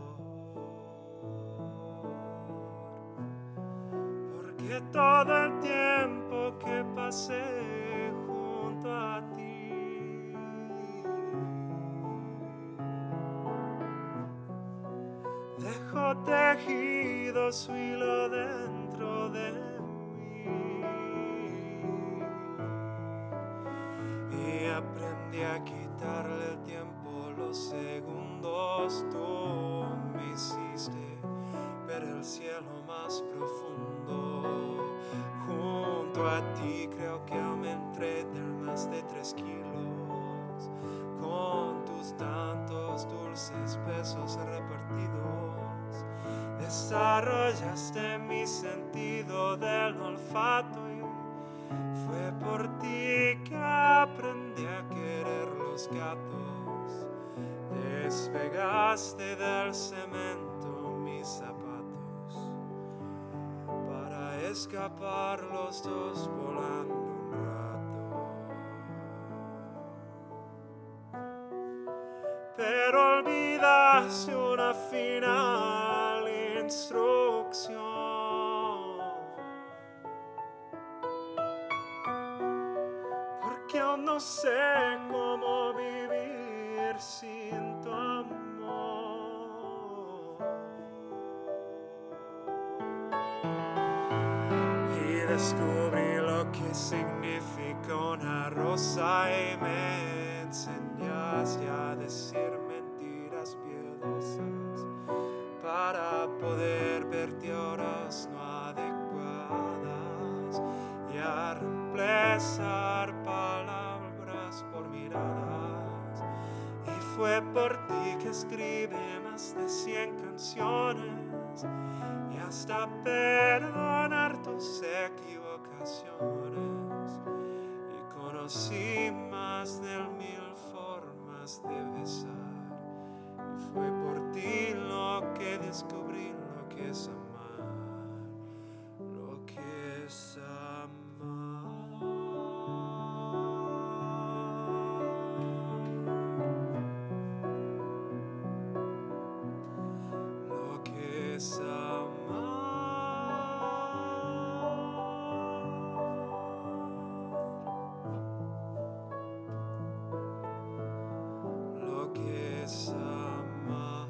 porque todo el tiempo que pasé junto a ti dejó tejido su hilo dentro de mí, y aprendí a quitarle el tiempo, los segundos. Tú me hiciste ver el cielo más profundo. Junto a ti creo que aumenté más de 3 kilos, con tus tantos dulces besos repartidos. Desarrollaste mi sentido del olfato, y fue por ti que aprendí a querer los gatos. Despegaste del cemento mis zapatos para escapar los dos volando un rato. Pero olvidaste una final instrucción, porque aún no sé cómo vivir sin tu amor. descubrí lo que significa una rosa y me enseñaste a decir mentiras piadosas para poder verte horas no adecuadas y a reemplazar palabras por miradas. Y fue por ti que escribí más de 100 canciones y hasta perdonar tus equivocaciones. Y conocí más de 1000 formas de besar. Y fue por ti lo que descubrí lo que es amar, lo que es amar. Lo que es amar. Lo que es amar.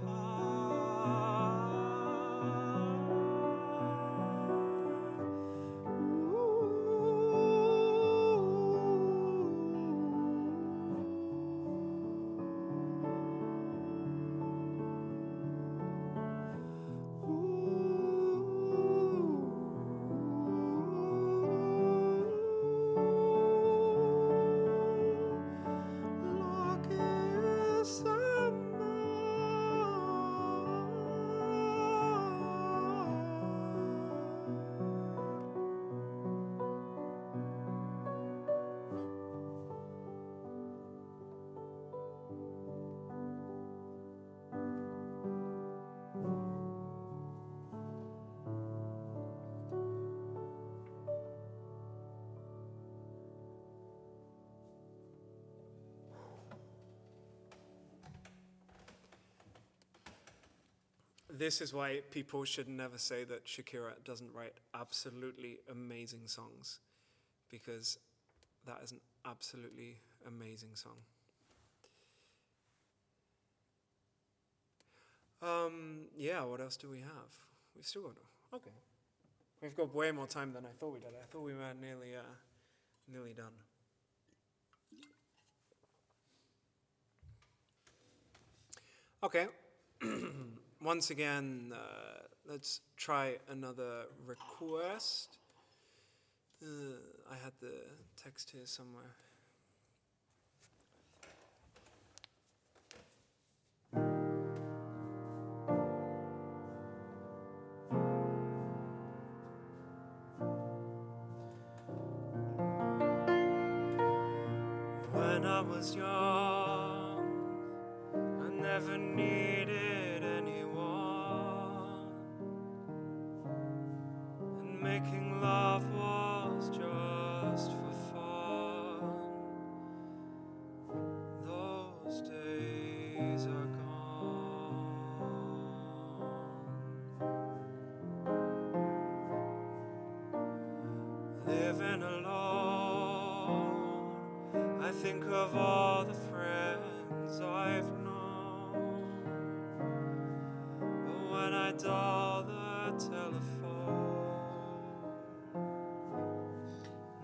Lo que es This is why people should never say that Shakira doesn't write absolutely amazing songs, because that is an absolutely amazing song. Yeah, what else do we have? We've still got, okay. We've got way more time than I thought we did. I thought we were nearly done. Okay. Once again, let's try another request. I had the text here somewhere. When I was young, I never needed anyone, and making love was just for fun. Those days are gone. Living alone, I think of all the friends I've known, but when I dial the telephone,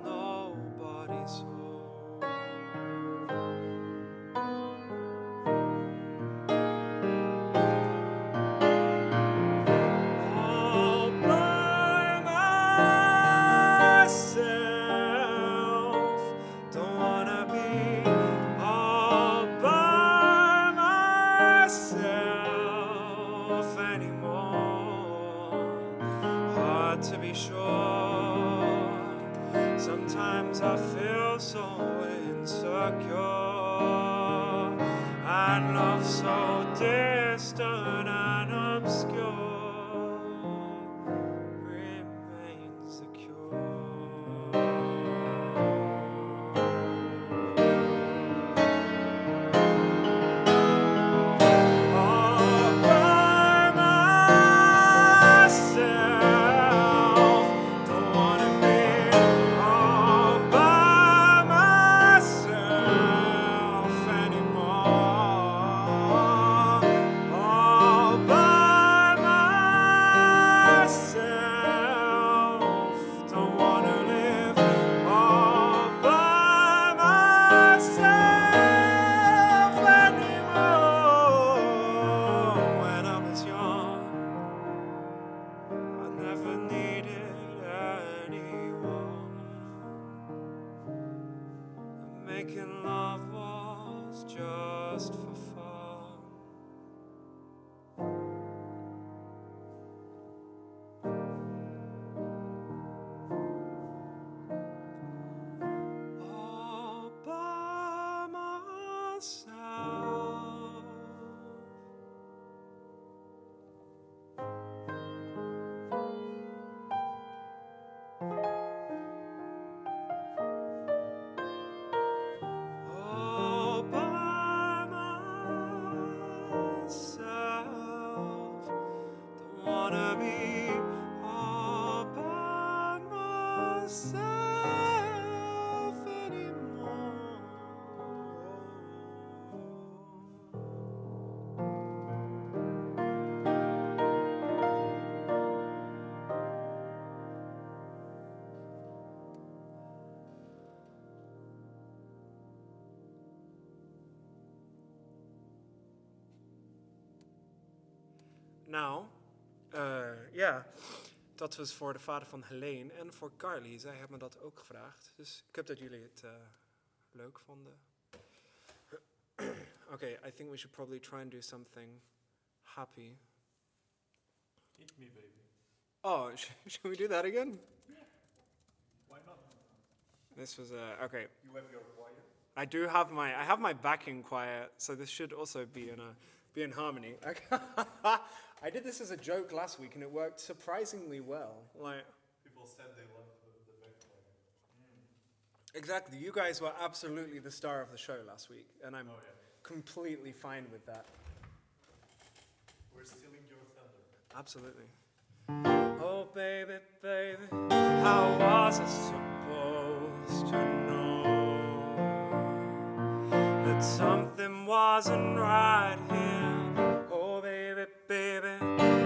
nobody's home. All by myself, don't wanna be all by myself anymore. Hard to be sure. Sometimes I feel so insecure, and love so distant and obscure remains the cure. All by myself, don't wanna be all by myself anymore. All just for fun. All by myself. All by myself. Don't wanna be all by myself anymore. Nou, ja, dat was voor de vader van Helene en voor Carly. Zij hebben me dat ook gevraagd. Dus ik hoop dat jullie het leuk vonden. Okay, I think we should probably try and do something happy. Eat me, baby. Oh, should we do that again? Why not? This was okay. You have your choir. I do have my backing choir, so this should also be in harmony. I did this as a joke last week, and it worked surprisingly well. Like, People said they loved the back choir. exactly, you guys were absolutely the star of the show last week, and I'm Oh yeah. completely fine with that. We're stealing your thunder. Absolutely. Oh baby, baby, how was I supposed to know that something wasn't right here? Oh baby, baby,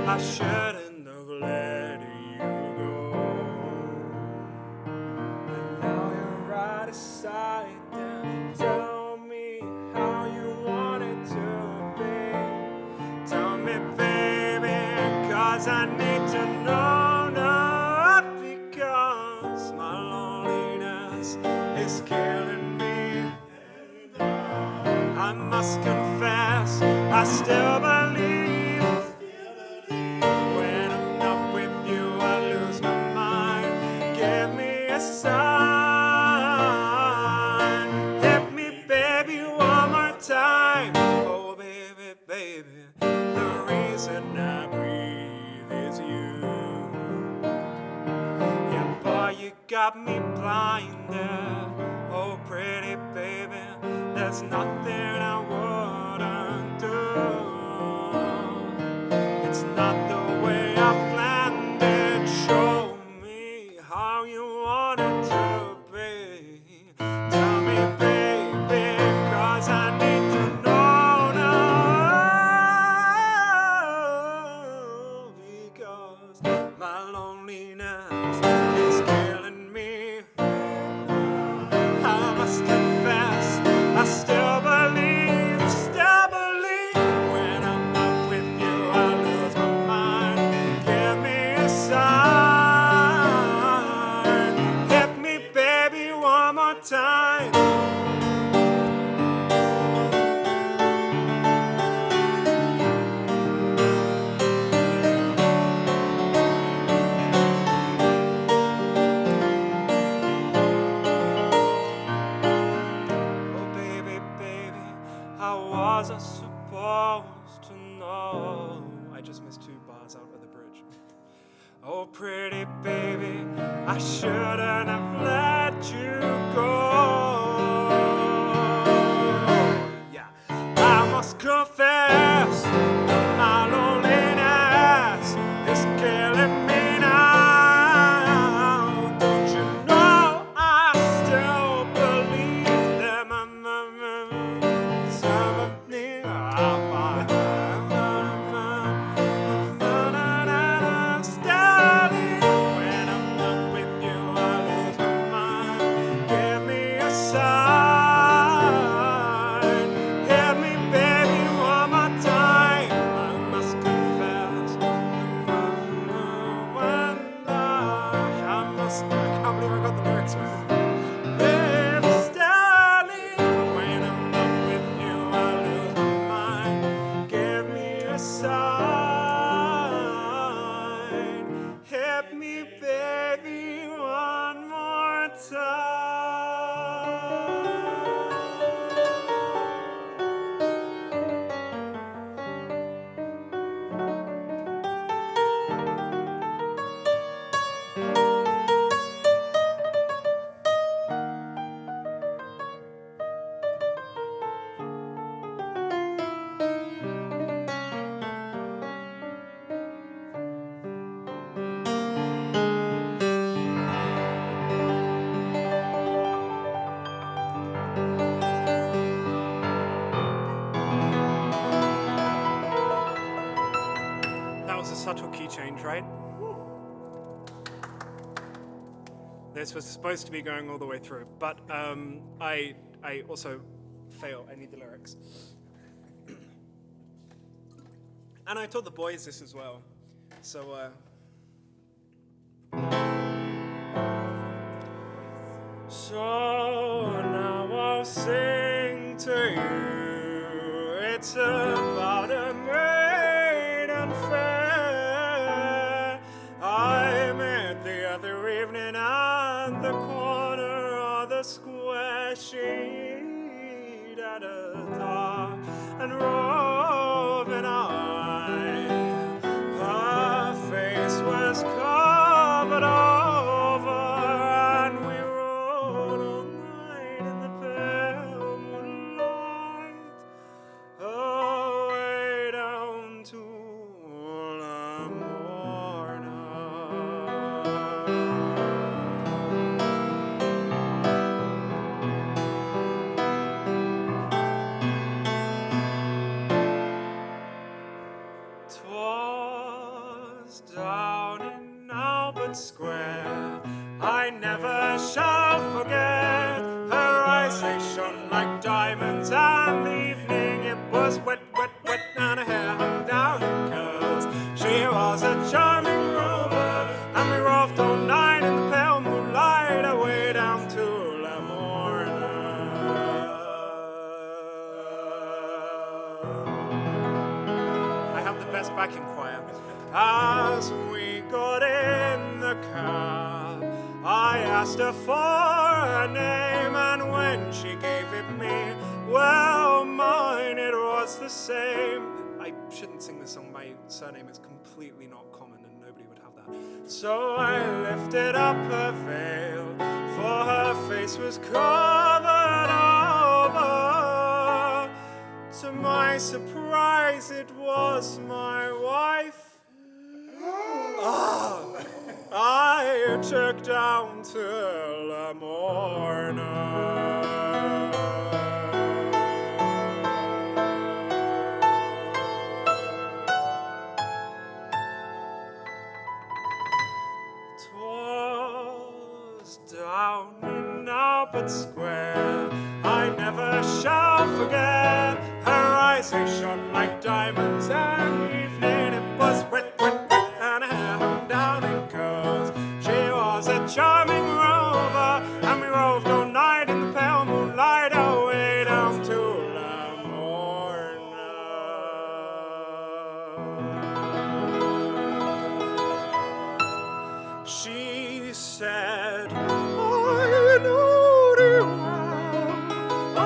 I shouldn't have let you go. And now you're right aside there. Tell me how you want it to be. Tell me, baby, 'cause I need to know, not because my loneliness is killing me. I must confess, I still believe. When I'm not with you, I lose my mind. Give me a sign. Hit me, baby, one more time. Oh, baby, baby, the reason I breathe is you. Yeah, boy, you got me blinded. Oh, pretty baby, there's nothing I wouldn't do. It's not the way I planned it. Show me how you want it to be. Tell me, baby, 'cause I need to know now. Because my loneliness is killing me. I must confess, I still believe. When I'm not with you, I lose my mind. Give me a sign. Hit me, baby, one more time. Oh, baby, baby, how was I supposed to know? I just missed 2 bars out of the bridge. Oh, pretty baby, I shouldn't have let you go. Yeah, I must confess that my loneliness is killing me now. Don't you know I still believe them? Something I find. Steady. When I'm not with you, I lose my mind. Give me a sign. Hit me, baby, one more time. subtle key change, right? This was supposed to be going all the way through, but I also fail. I need the lyrics. And I taught the boys this as well. So, so now I'll sing to you. It's about a maiden fair I met the other evening at the corner of the square. She'd had a dark and roving eye. Her face was covered over, and we rode all night in the pale moonlight, away down to Lamorna. Twas down in Albert Square, I never shall forget. Her eyes, they shone like diamonds, and the evening it was wet, wet, wet, and her hair hung down in curls. She was a charming rover, and we roved all night in the pale moonlight, away down to Lamorna. I have the best backing choir. As we got in the cab, I asked her for her name, and when she gave it me, well, mine, it was the same. I shouldn't sing this song. My surname is completely not common, and nobody would have that. So I lifted up her veil, for her face was covered over. To my surprise, it was my wife. I took down to Lamorna. Twas down in Albert Square, I never shall forget. Her eyes, they shone like diamonds, and the evening it was wet, wet, wet, and her hair hung down in curls. She was a charming rover, and we roved all night in the pale moonlight, away down to Lamorna. She said, I know thee well, I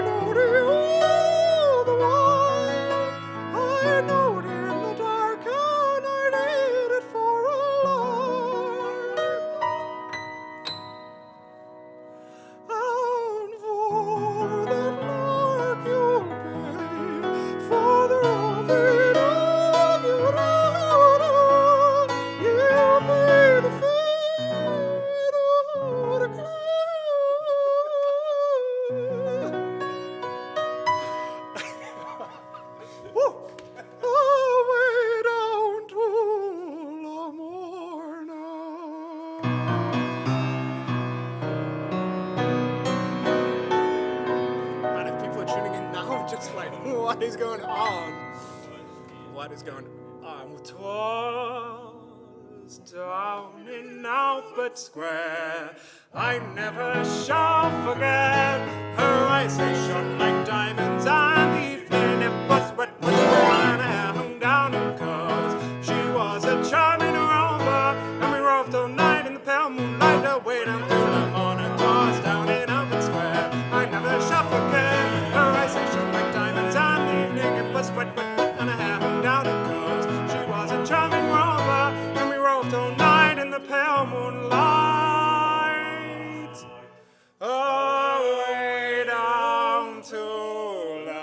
know thee all the while, I know thee in the dark, and I did it for a life. And for that lark you'll pay, for the roving of your daughter, you'll pay the fate of the Clare. Woo! Away down to Lamorna. Man, if people are tuning in now, just like, what is going on? What is going on? 'Twas down in Albert Square, I never shall forget. Her eyes, they shone like diamonds, and the evening it was wet, wet, wet, and her hair hung down in curls. She was a charming rover, and we roved all night in the pale moonlight, away down to Lamorna. 'Twas down in Albert Square, I never shall forget. Her eyes, they shone like diamonds, and the evening it was wet, wet, wet, and her hair hung down in curls. She was a charming rover, and we roved all night in the pale moonlight, away down to Lamorna.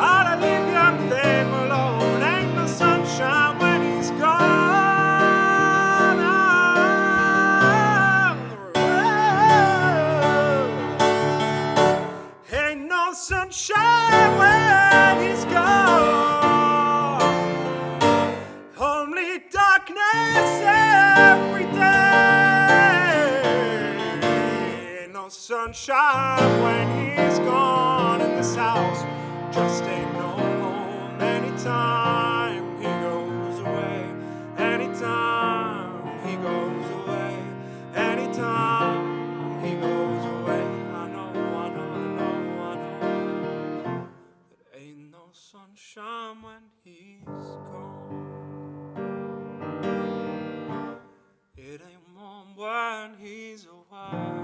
How to leave young thing alone. Ain't no sunshine when he's gone. Ain't no sunshine when he's gone. Only darkness every day. Ain't no sunshine when he's gone. In this house just ain't no home. Anytime he goes away, anytime he goes away, anytime he goes away. I know, I know. he's gone. It ain't warm when he's away.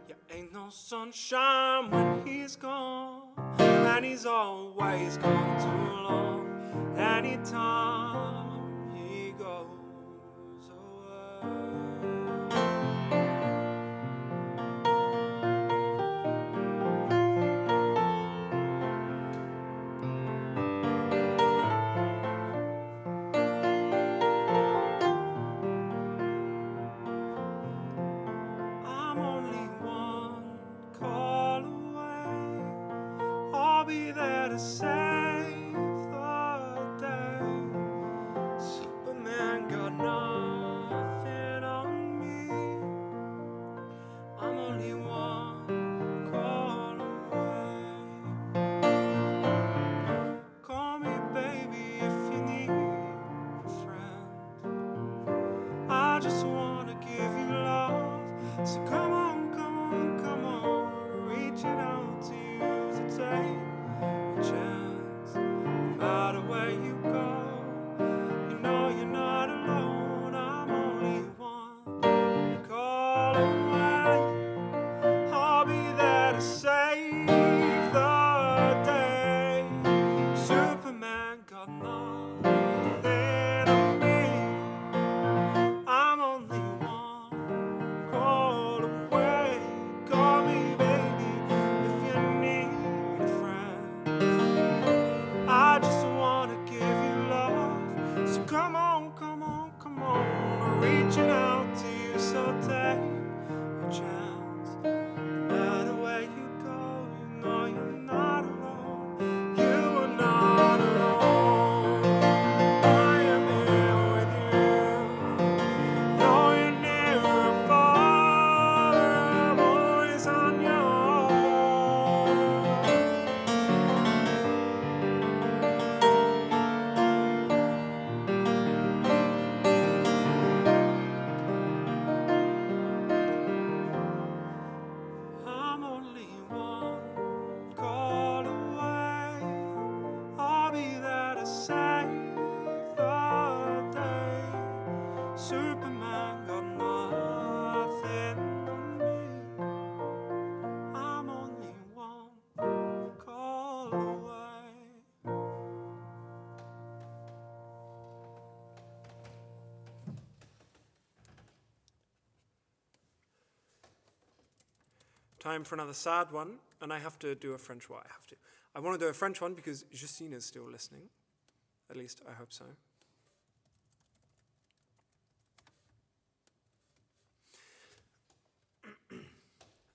Yeah, ain't no sunshine when he's gone, and he's always gone too long. Anytime he goes away. I'm only one call away. I'll be there to save the day. Superman got nothing on me. I'm only one call away. Call me baby if you need a friend. I just wanna give you love. So come on, come on, come on, reaching out to you to take a chance. No matter where you go, you know you're not alone. I'm only one call away. I'll be there to save the day. Superman got nothing on me. I'm only one call away. Call me baby if you need a friend. I just wanna give you love. So come on, come on, come on. I'm reaching out to you, so take a chance. No matter where you go, you know you're not alone. You are not alone. I am here with you. Though you're near or far, I'm always on your own. I'm only one call away. I'll be there to save the day. Superman got nothing on me. I'm only one call away. Time for another sad one, and I have to do a French one. I want to do a French one because Justine is still listening. At least I hope so.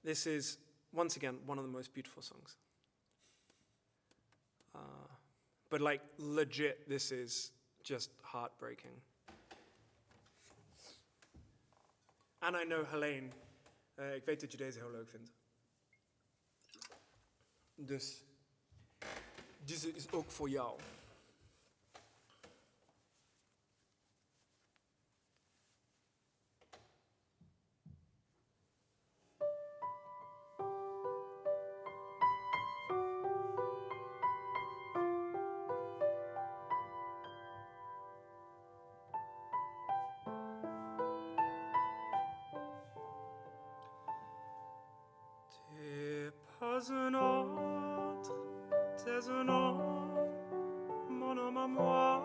This is, once again, one of the most beautiful songs. But like, legit, this is just heartbreaking. En I know Helene, ik weet dat je deze heel leuk vindt. Dus, deze is ook voor jou. Pas un autre, t'es un homme, mon homme à moi.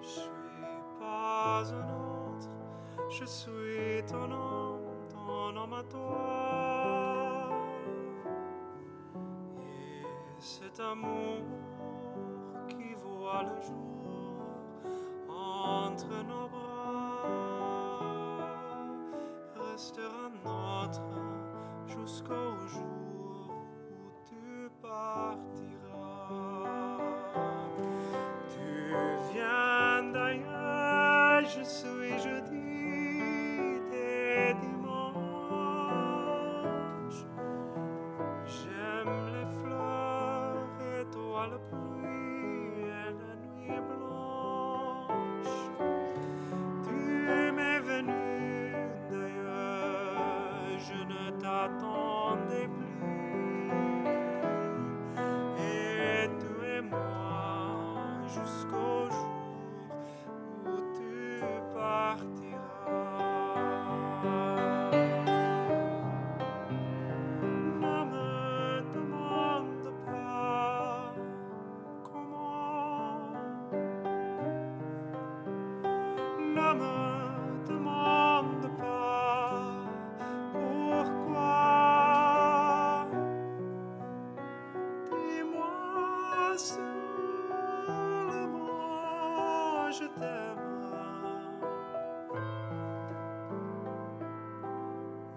Je suis pas un autre, je suis ton homme à toi. Et cet amour qui voit le jour entre nos bras restera notre jusqu'au jour où tu partiras. Tu viens d'ailleurs, je suis jeudi, t'es dimanche. J'aime les fleurs et toi la pluie et la nuit blanche. Tu m'es venu d'ailleurs. jusqu'au jour où tu partiras. Ne me demande pas comment, ne me demande pas pourquoi. Dis-moi seulement je t'aime,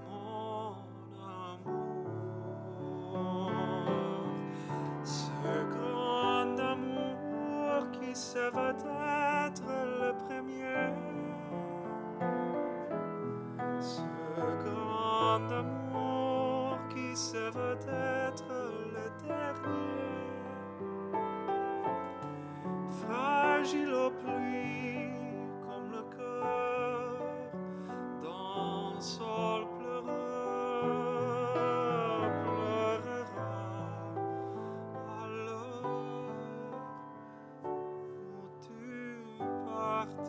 mon amour, ce grand amour qui se veut être le premier, ce grand amour qui se veut être le dernier, fragile aux pluies comme le cœur d'un sol pleureur pleurera à l'heure où tu partiras.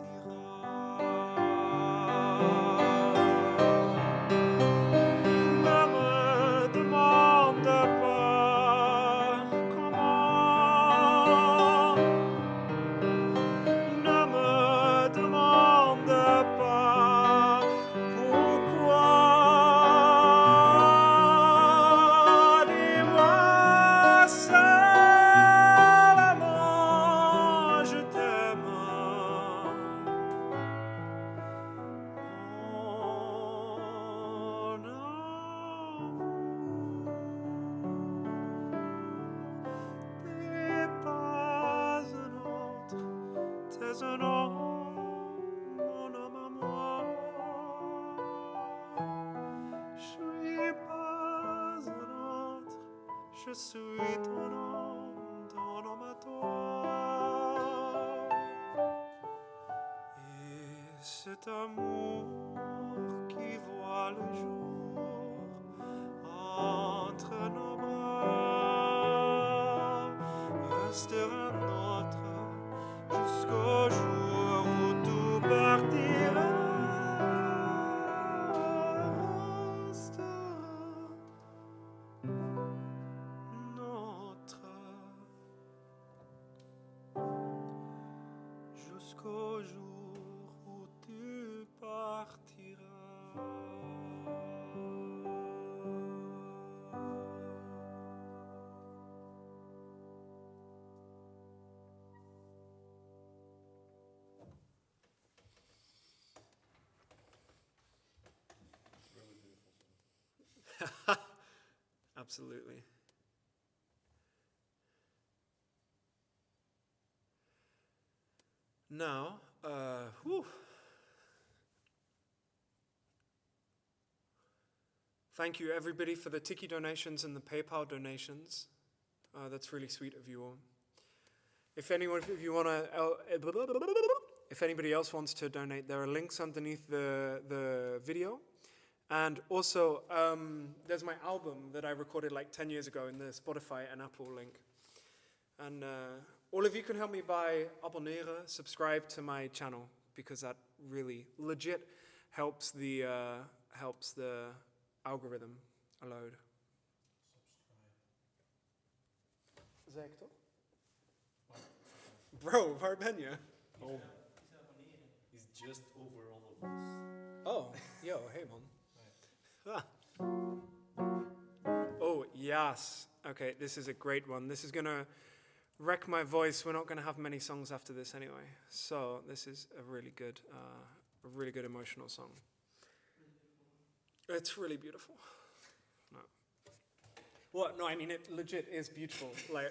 Ne me demande pas comment, ne me demande pas pourquoi. Dis-moi seulement je t'aime, mon amour. T'es pas un autre, t'es un homme, mon homme à moi. Je suis pas un autre, je suis ton homme à toi. Et cet amour qui voit le jour entre nos bras restera notre jusqu'au jour où tout partira. Restera notre jusqu'au jour où tu partiras. Really beautiful song. Absolutely. Now, thank you everybody for the Tiki donations and the PayPal donations. That's really sweet of you all. If anybody else wants to donate, there are links underneath the video. And also, there's my album that I recorded like 10 years ago in the Spotify and Apple link. And all of you can help me by abonneren, subscribe to my channel, because that really legit helps the algorithm load. Zeg ik toch? Bro, waar ben je? Oh. He's just over all of us. Oh, yo, hey man. Ah. Oh, yes. Okay, this is a great one. This is gonna wreck my voice. We're not gonna have many songs after this anyway. So this is a really good emotional song. It's really beautiful. No. What? No, I mean it legit is beautiful. Like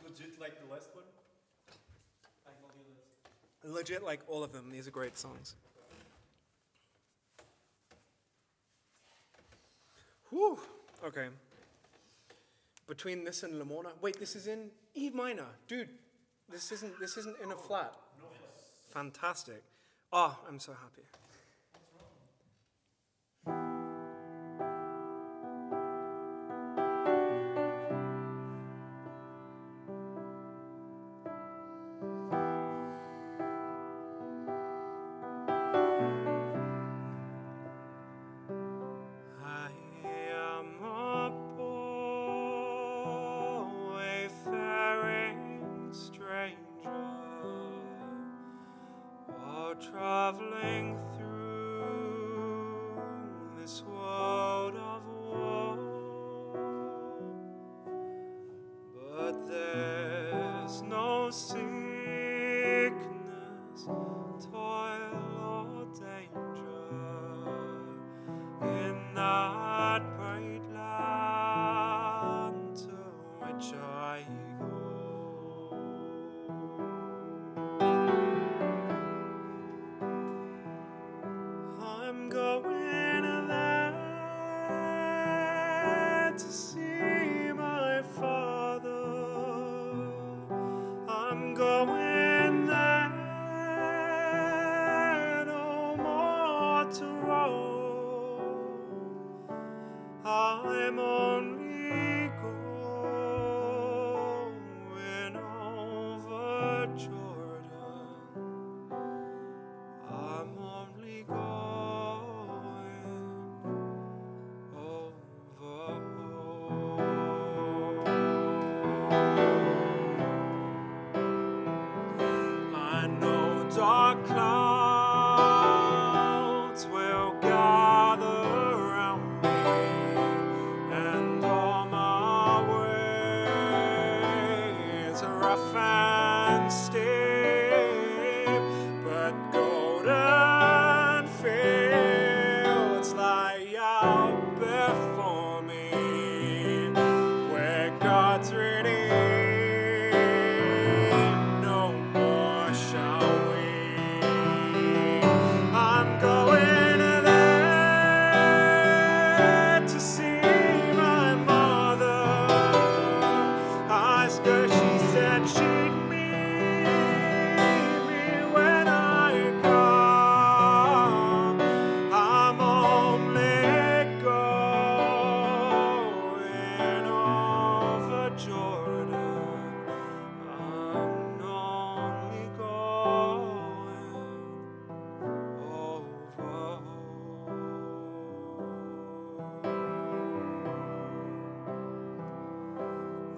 Legit like the last one? legit like all of them. These are great songs. Whew. Okay. Between this and Lamorna. Wait, this is in E minor. Dude, this isn't in a flat. No. Fantastic. Oh, I'm so happy. traveling through this world of war, but there's no sickness, toil or danger in that great land to which I go. I'm going there to see my father. I'm going there no more to roam. I'm only going over Jordan. I'm only going over home. I know dark clouds will gather around me, and all my ways are rough and steep, but golden fields lie out before me, where God's redeemed, no more shall we. I'm going there to see my mother. Ask her, she said she'd meet me when I come. I'm only going over Jordan. I'm only going over home.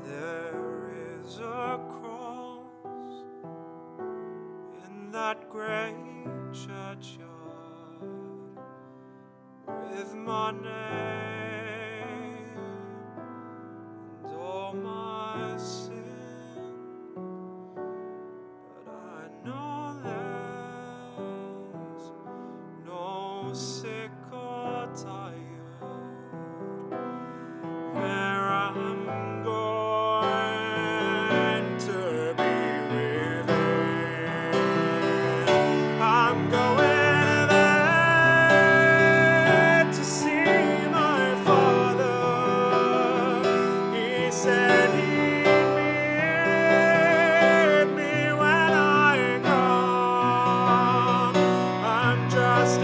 There is a cross in that great churchyard with my name and all my sin, but I know there's no sick or tired where I'm going to be with Him. I'm going there to see my Father. He said He'd meet me when I come. I'm just a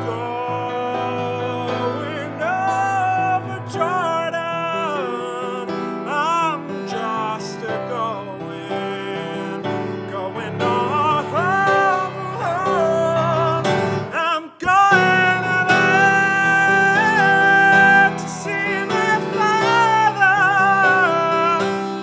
going over Jordan. I'm just a going over. I'm going there to see my Father.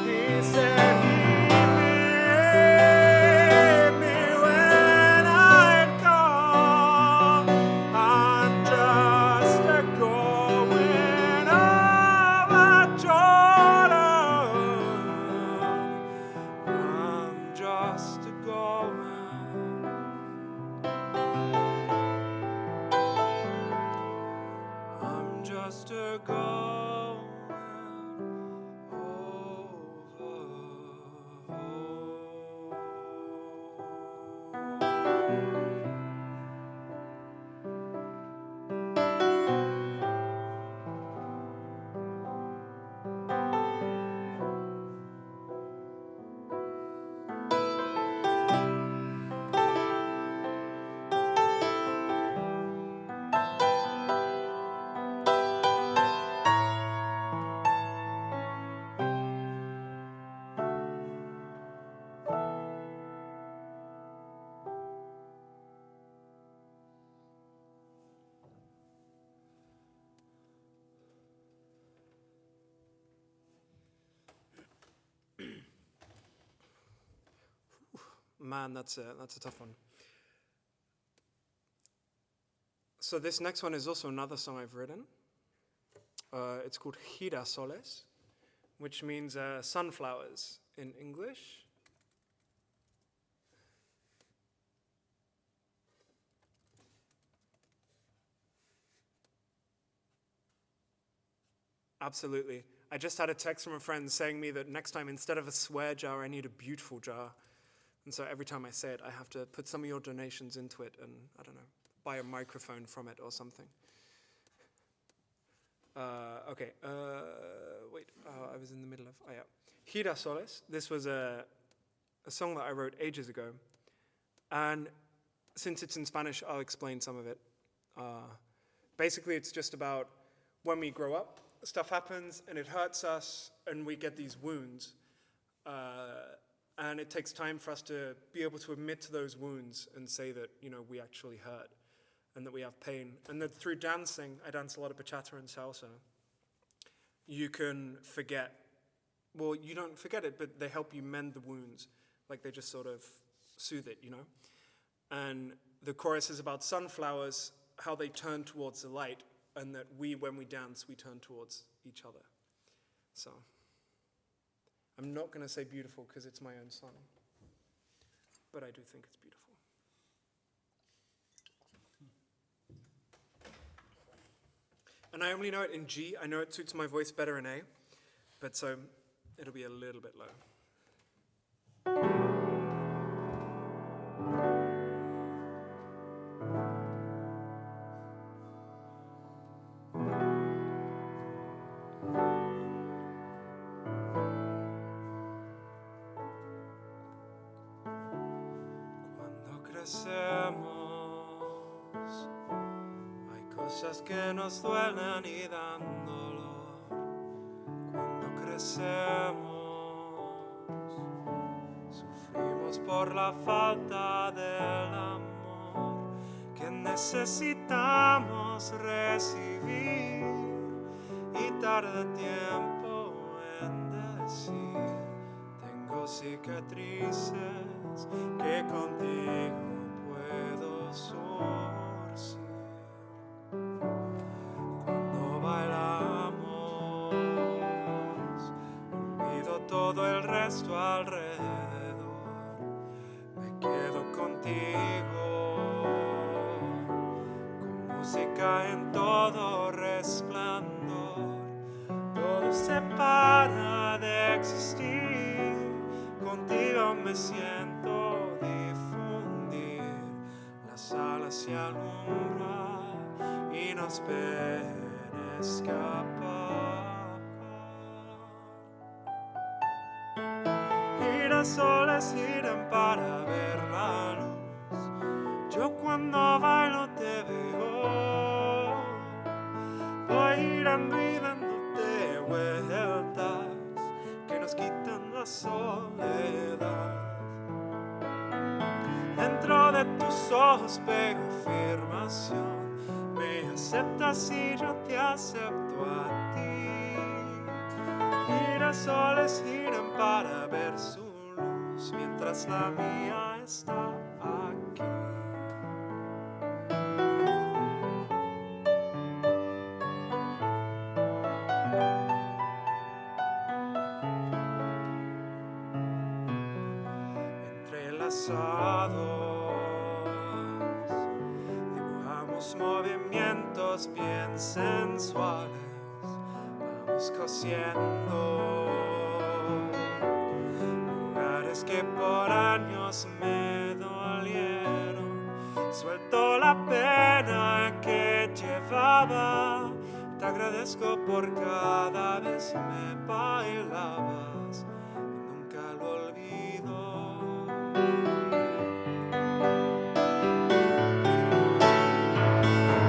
He said He'd meet me when I'd come. I'm just a going over Jordan. I'm just a going. I'm just a going over Man, that's a tough one. So this next one is also another song I've written. It's called Girasoles, which means sunflowers in English. Absolutely. I just had a text from a friend saying me that next time, instead of a swear jar, I need a beautiful jar. And so every time I say it, I have to put some of your donations into it and, I don't know, buy a microphone from it or something. Okay, wait, I was in the middle of, Girasoles. This was a song that I wrote ages ago. And since it's in Spanish, I'll explain some of it. Basically, it's just about when we grow up, stuff happens and it hurts us and we get these wounds. And it takes time for us to be able to admit to those wounds and say that, we actually hurt and that we have pain. And that through dancing, I dance a lot of bachata and salsa, you can forget. Well, you don't forget it, but they help you mend the wounds. Like they just sort of soothe it, And the chorus is about sunflowers, how they turn towards the light, and that when we dance, we turn towards each other. So, I'm not going to say beautiful because it's my own song, but I do think it's beautiful. And I only know it in G. I know it suits my voice better in A, but so it'll be a little bit low. Hay cosas que nos duelen y dan dolor. Cuando crecemos, sufrimos por la falta del amor que necesitamos recibir y tarda tiempo en decir: tengo cicatrices que contigo puedo surcir. Cuando bailamos, olvido todo el resto alrededor. Me quedo contigo, con música en todo resplandor. Todo se para de existir, contigo me siento difundir. Las alas se alumbran y nos ven escapar. Girasoles giran para ver la luz. Yo cuando bailo te veo, voy girando y dándote vueltas que nos quitan la soledad. Dentro de tus ojos veo afirmación. Me aceptas y yo te acepto a ti. Girasoles giran para ver su luz mientras la mía está aquí. Dibujamos movimientos bien sensuales, vamos cosiendo lugares que por años me dolieron. Suelto la pena que llevaba, te agradezco por cada vez me bailabas y nunca lo olvido.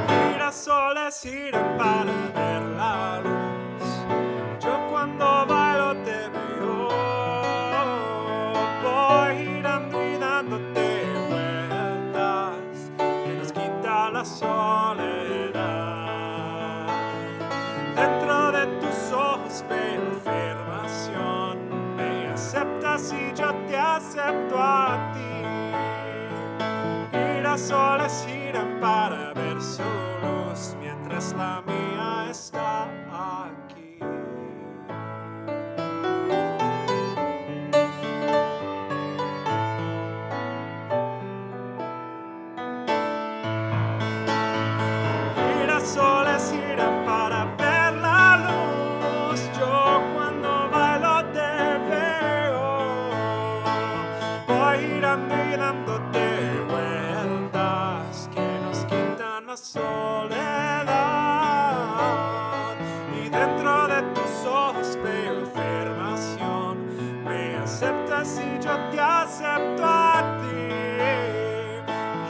Girasoles giran para ver la luz. Yo cuando bailo te veo, voy girando y dándote vueltas que nos quita la soledad. Dentro de tus ojos veo afirmación. Me aceptas y yo te acepto a ti. Girasoles giran para ver su si yo te acepto a ti.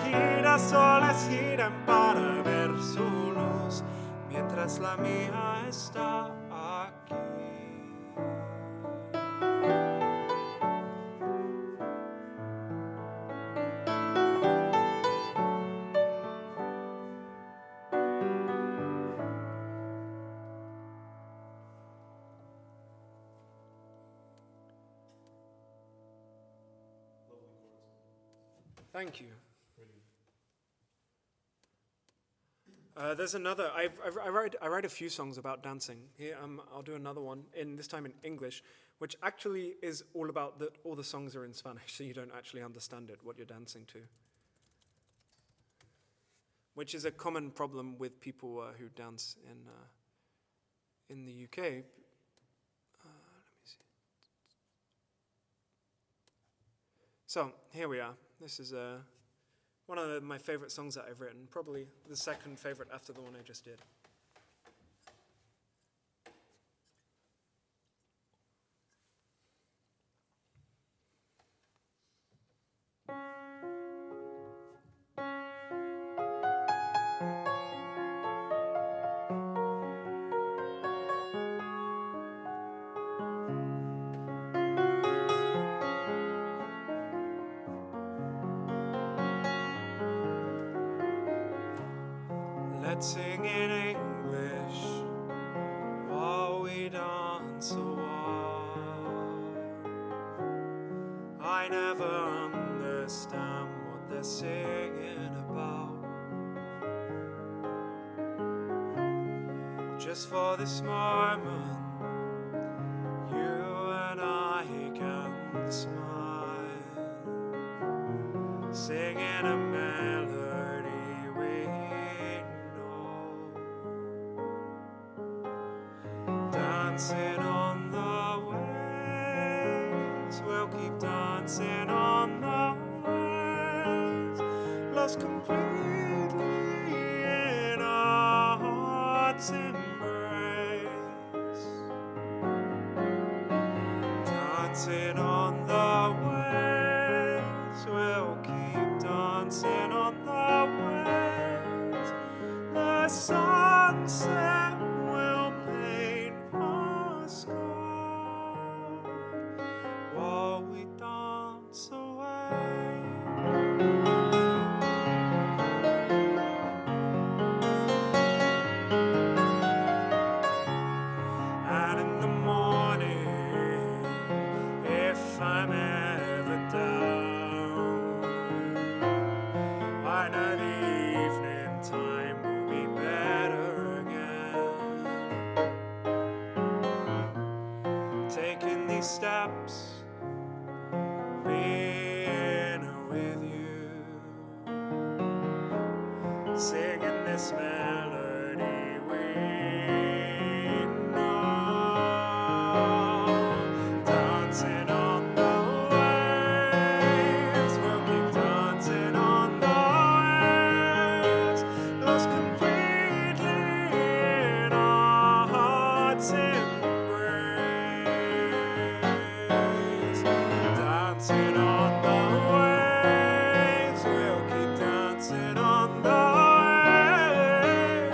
Girasoles giran para ver su luz, mientras la mía está aquí. Thank you. There's another. I write a few songs about dancing. Here, I'll do another one this time in English, which actually is all about that. All the songs are in Spanish, so you don't actually understand it, what you're dancing to. Which is a common problem with people who dance in the UK. Let me see. So here we are. This is one of my favorite songs that I've written, probably the second favorite after the one I just did. Let's sing in English while we dance a while. I never understand what they're singing about. Just for this moment, you and I can smile, singing a melody we dancing on the waves, we'll keep dancing on the waves, lost completely in our heart's embrace. Dancing on the waves, we'll keep dancing on the waves, the sunset will paint us gold while we dance away. And in the morning, if I'm ever down, I know the evening time will be better again. Taking these steps, being with you, singing this melody we know, dancing on the waves, we'll keep dancing on the waves, lost completely in our heart's embrace. Dancing on the waves, we'll keep dancing on the waves,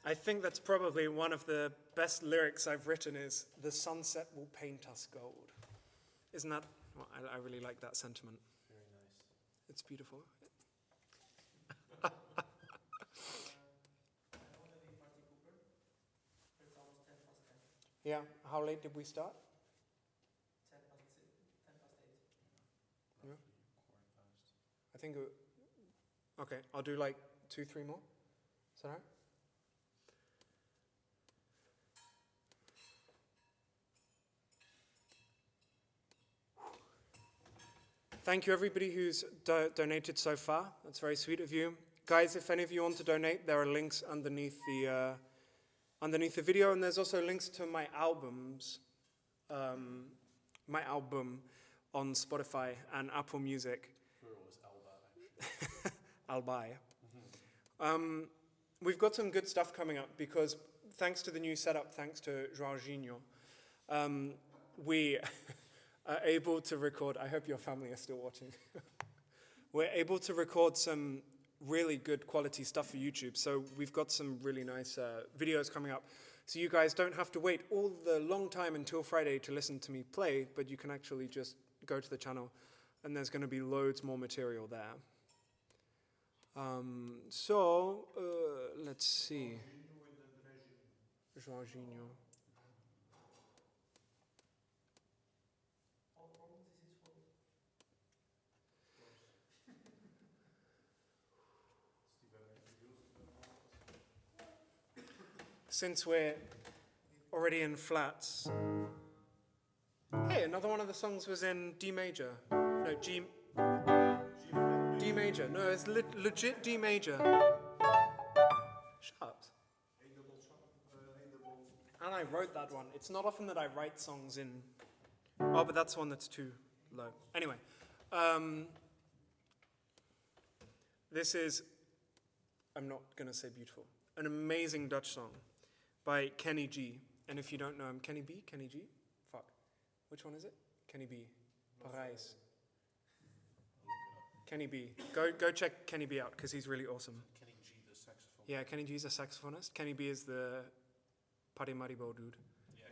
I think that's probably one of the best lyrics I've written is, the sunset will paint us gold. Isn't that, well, I really like that sentiment. Very nice. It's beautiful. Yeah, how late did we start? 10 past 8. Yeah. Quarter past. I think, okay, I'll do like 2-3 more. Is that all right? Thank you everybody who's donated so far. That's very sweet of you. Guys, if any of you want to donate, there are links underneath the video, and there's also links to my albums, my album on Spotify and Apple Music. Plural is Alba, actually. Alba. We've got some good stuff coming up because thanks to the new setup, thanks to Jorginho, we are able to record, I hope your family are still watching, we're able to record some really good quality stuff for YouTube. So we've got some really nice videos coming up. So you guys don't have to wait all the long time until Friday to listen to me play, but you can actually just go to the channel and there's going to be loads more material there. Let's see. Jorginho. Since we're already in flats. Hey, another one of the songs was in D major. No, D major. No, it's legit D major. Shut up. And I wrote that one. It's not often that I write songs in... Oh, but that's one that's too low. Anyway. This is... I'm not going to say beautiful. An amazing Dutch song by Kenny G. And if you don't know him, Kenny B? Kenny G? Fuck. Which one is it? Kenny B. Parijs. Kenny B. Go check Kenny B out because he's really awesome. Kenny G, the saxophone. Yeah, Kenny G is a saxophonist. Kenny B is the Parimaribo dude. Yeah,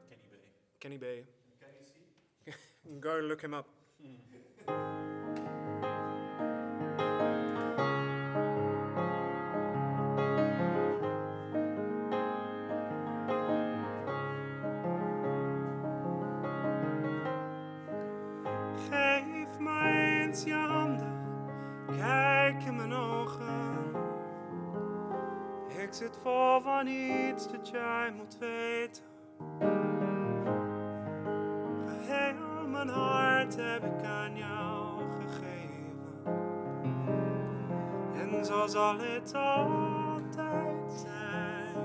Kenny Bay. Kenny Bay. Can you see? Go look him up. Geef mij eens je handen, kijk in mijn ogen. Ik zit vol van iets dat jij moet weten. Geheel mijn hart heb ik aan jou gegeven. En zo zal het altijd zijn.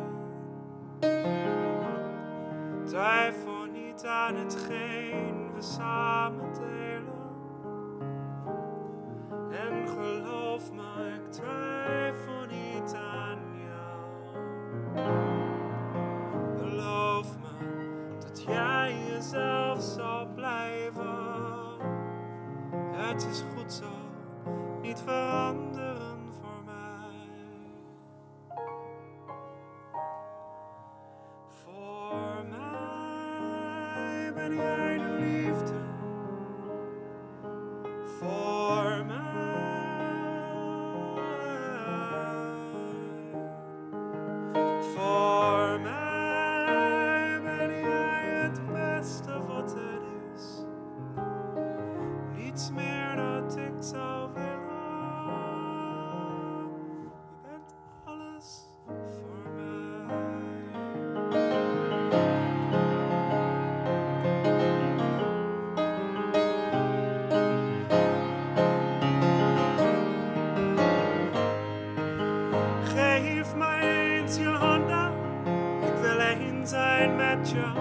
Twijfel niet aan hetgeen we samen delen. En geloof me, ik twijfel niet aan jou. Geloof me, dat jij jezelf zal blijven. Het is goed zo, niet veranderen voor mij. Voor mij ben jij de liefde. Voor mij. Voor mij ben jij het beste wat er is. Niets meer dat ik zou willen. Je bent alles voor mij. Geef mij eens je handen, ik wil één zijn met jou.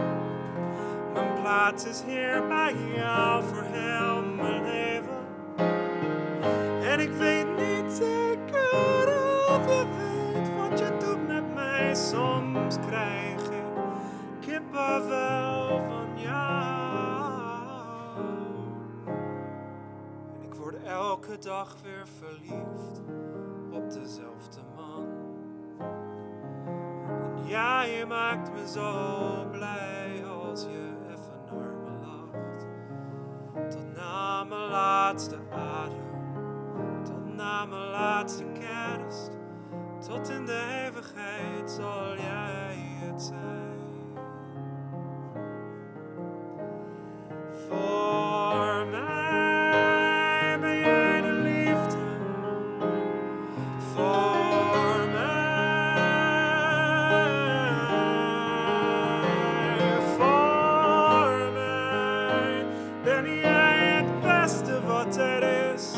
Mijn plaats is hier bij jou voor heel mijn leven. En ik weet niet zeker of je weet wat je doet met mij. Soms krijg ik kippenvel van jou. En ik word elke dag weer verliefd op dezelfde man. Jij maakt me zo blij als je even naar me lacht. Tot na mijn laatste adem, tot na mijn laatste kerst. Tot in de eeuwigheid zal jij het zijn. Voor mij ben jij de liefde. Voor mij ben jij het beste wat er is.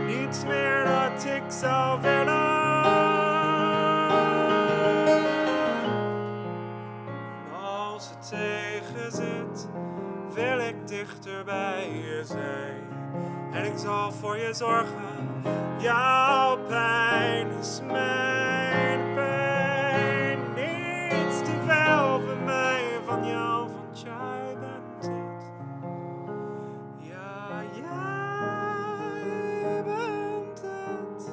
Niets meer dat ik zou willen. Als het tegen zit, wil ik dichter bij je zijn. En ik zal voor je zorgen. Jouw pijn is mijn pijn. Niets te veel van mij, van jou, want jij bent het. Ja, jij bent het.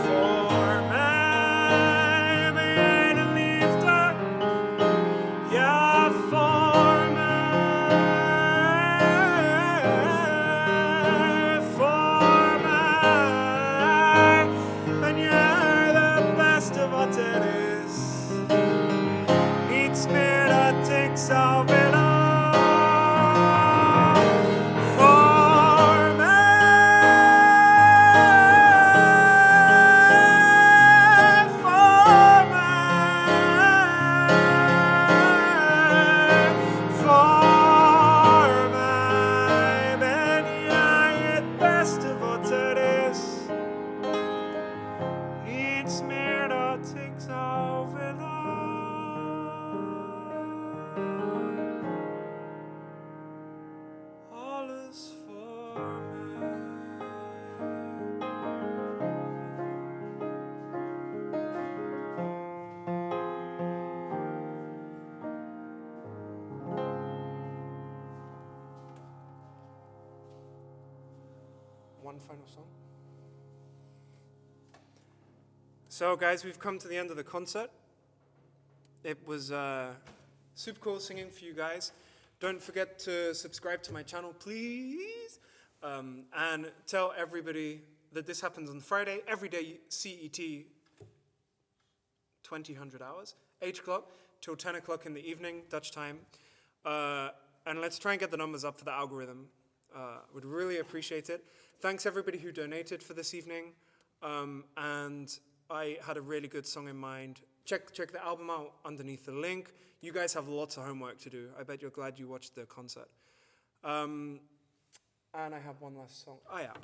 Voor mij ben jij de liefde. Ja, voor mij. Voor mij ben jij de beste wat er is. Niets meer dat ik zou willen. Voor mij, voor mij ben jij het beste wat er is. Niets meer dat ik zou willen. Alles voor mij. One final song. So, guys, we've come to the end of the concert. It was super cool singing for you guys. Don't forget to subscribe to my channel, please. And tell everybody that this happens on Friday, every day CET, 2000 hours, 8 o'clock till 10 o'clock in the evening, Dutch time. And let's try and get the numbers up for the algorithm. Would really appreciate it. Thanks everybody who donated for this evening. And I had a really good song in mind. Check the album out underneath the link. You guys have lots of homework to do. I bet you're glad you watched the concert. And I have one last song. Oh yeah.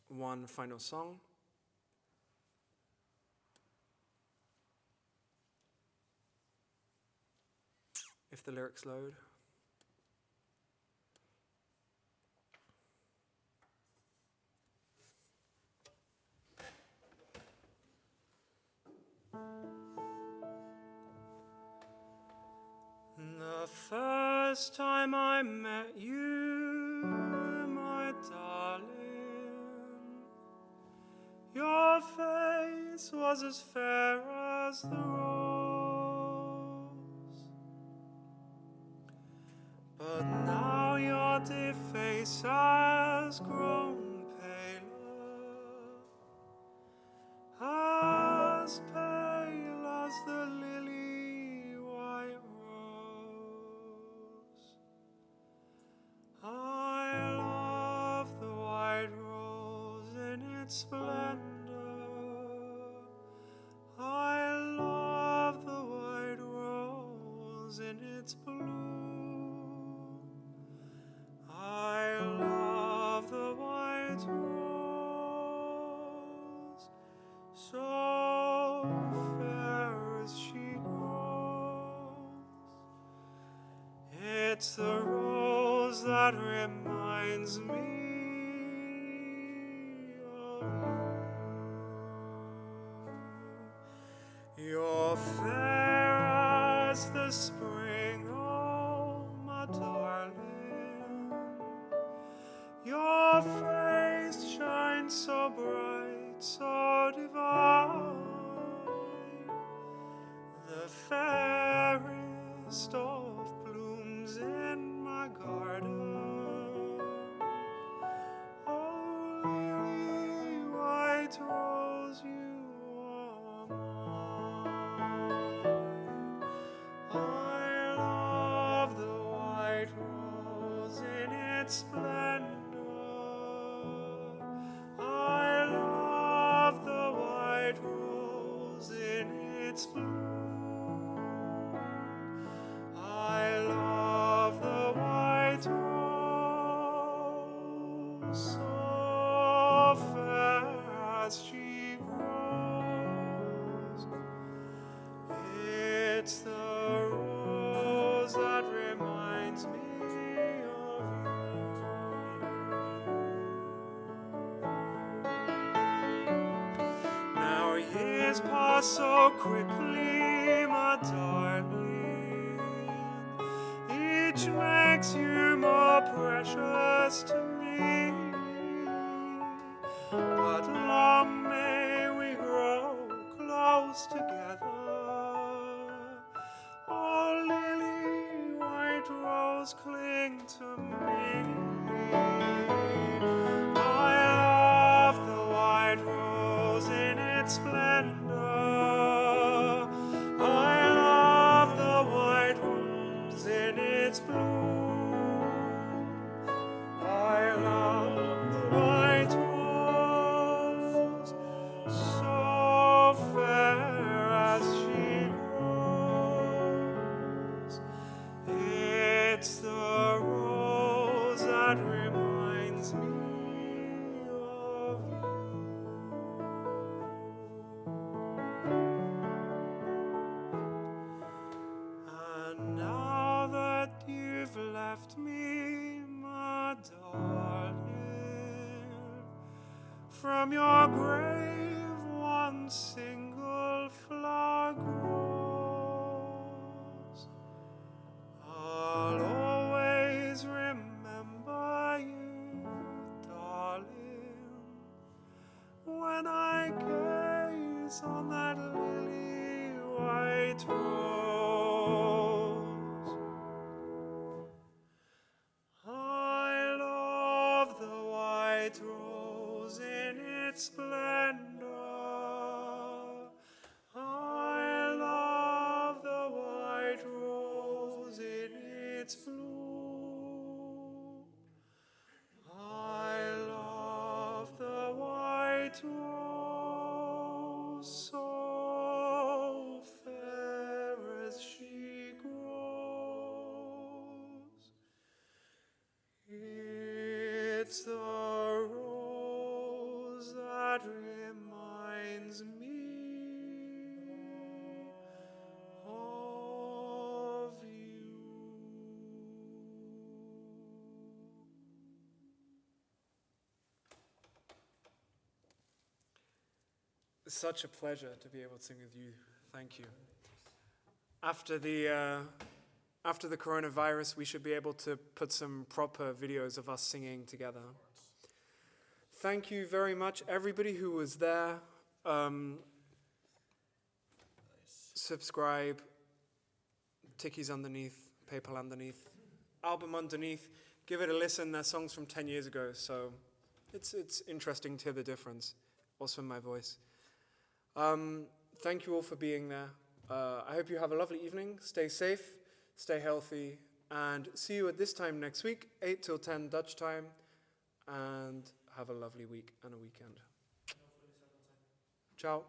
One final song. If the lyrics load. The first time I met you, my darling, your face was as fair as the rose. But now your dear face has grown paler, as pale as the lily white rose. I love the white rose in its splendor. I love the white rose in its bloom. I love the white rose so It's the rose that reminds me of you. You're fair as the spring, oh my darling. Your face shines so bright, so divine. The fairest of blooms in my garden. Oh, lily white rose, you are mine. I love the white rose in its splendor. I love the white rose in its bloom. I love the white rose, so fair as she grows. It's the rose that reminds me of you. Now years pass so quickly, my darling. Each makes you more precious to me. But long may we grow close together. Oh, lily white rose, cling to me. I love the white rose in its splendor. I love the white rose in its bloom. I love the white rose, so fair as she grows. It's the rose that reminds me of you. And now that you've left me, my darling, from your grave one single flower grows. I'll always remember you, darling, when I gaze on that lily white rose. I love the white rose in its splendor. I love the white rose in its bloom. I love the white rose, so fair as she grows. It's the rose that reminds me of you. Such a pleasure to be able to sing with you. Thank you. After the coronavirus, we should be able to put some proper videos of us singing together. Thank you very much, everybody who was there. Subscribe. Tickies underneath, PayPal underneath, album underneath. Give it a listen. They're songs from 10 years ago, so it's interesting to hear the difference. Also in my voice. Thank you all for being there. I hope you have a lovely evening. Stay safe, stay healthy, and see you at this time next week, 8 till 10 Dutch time, and have a lovely week and a weekend. Ciao.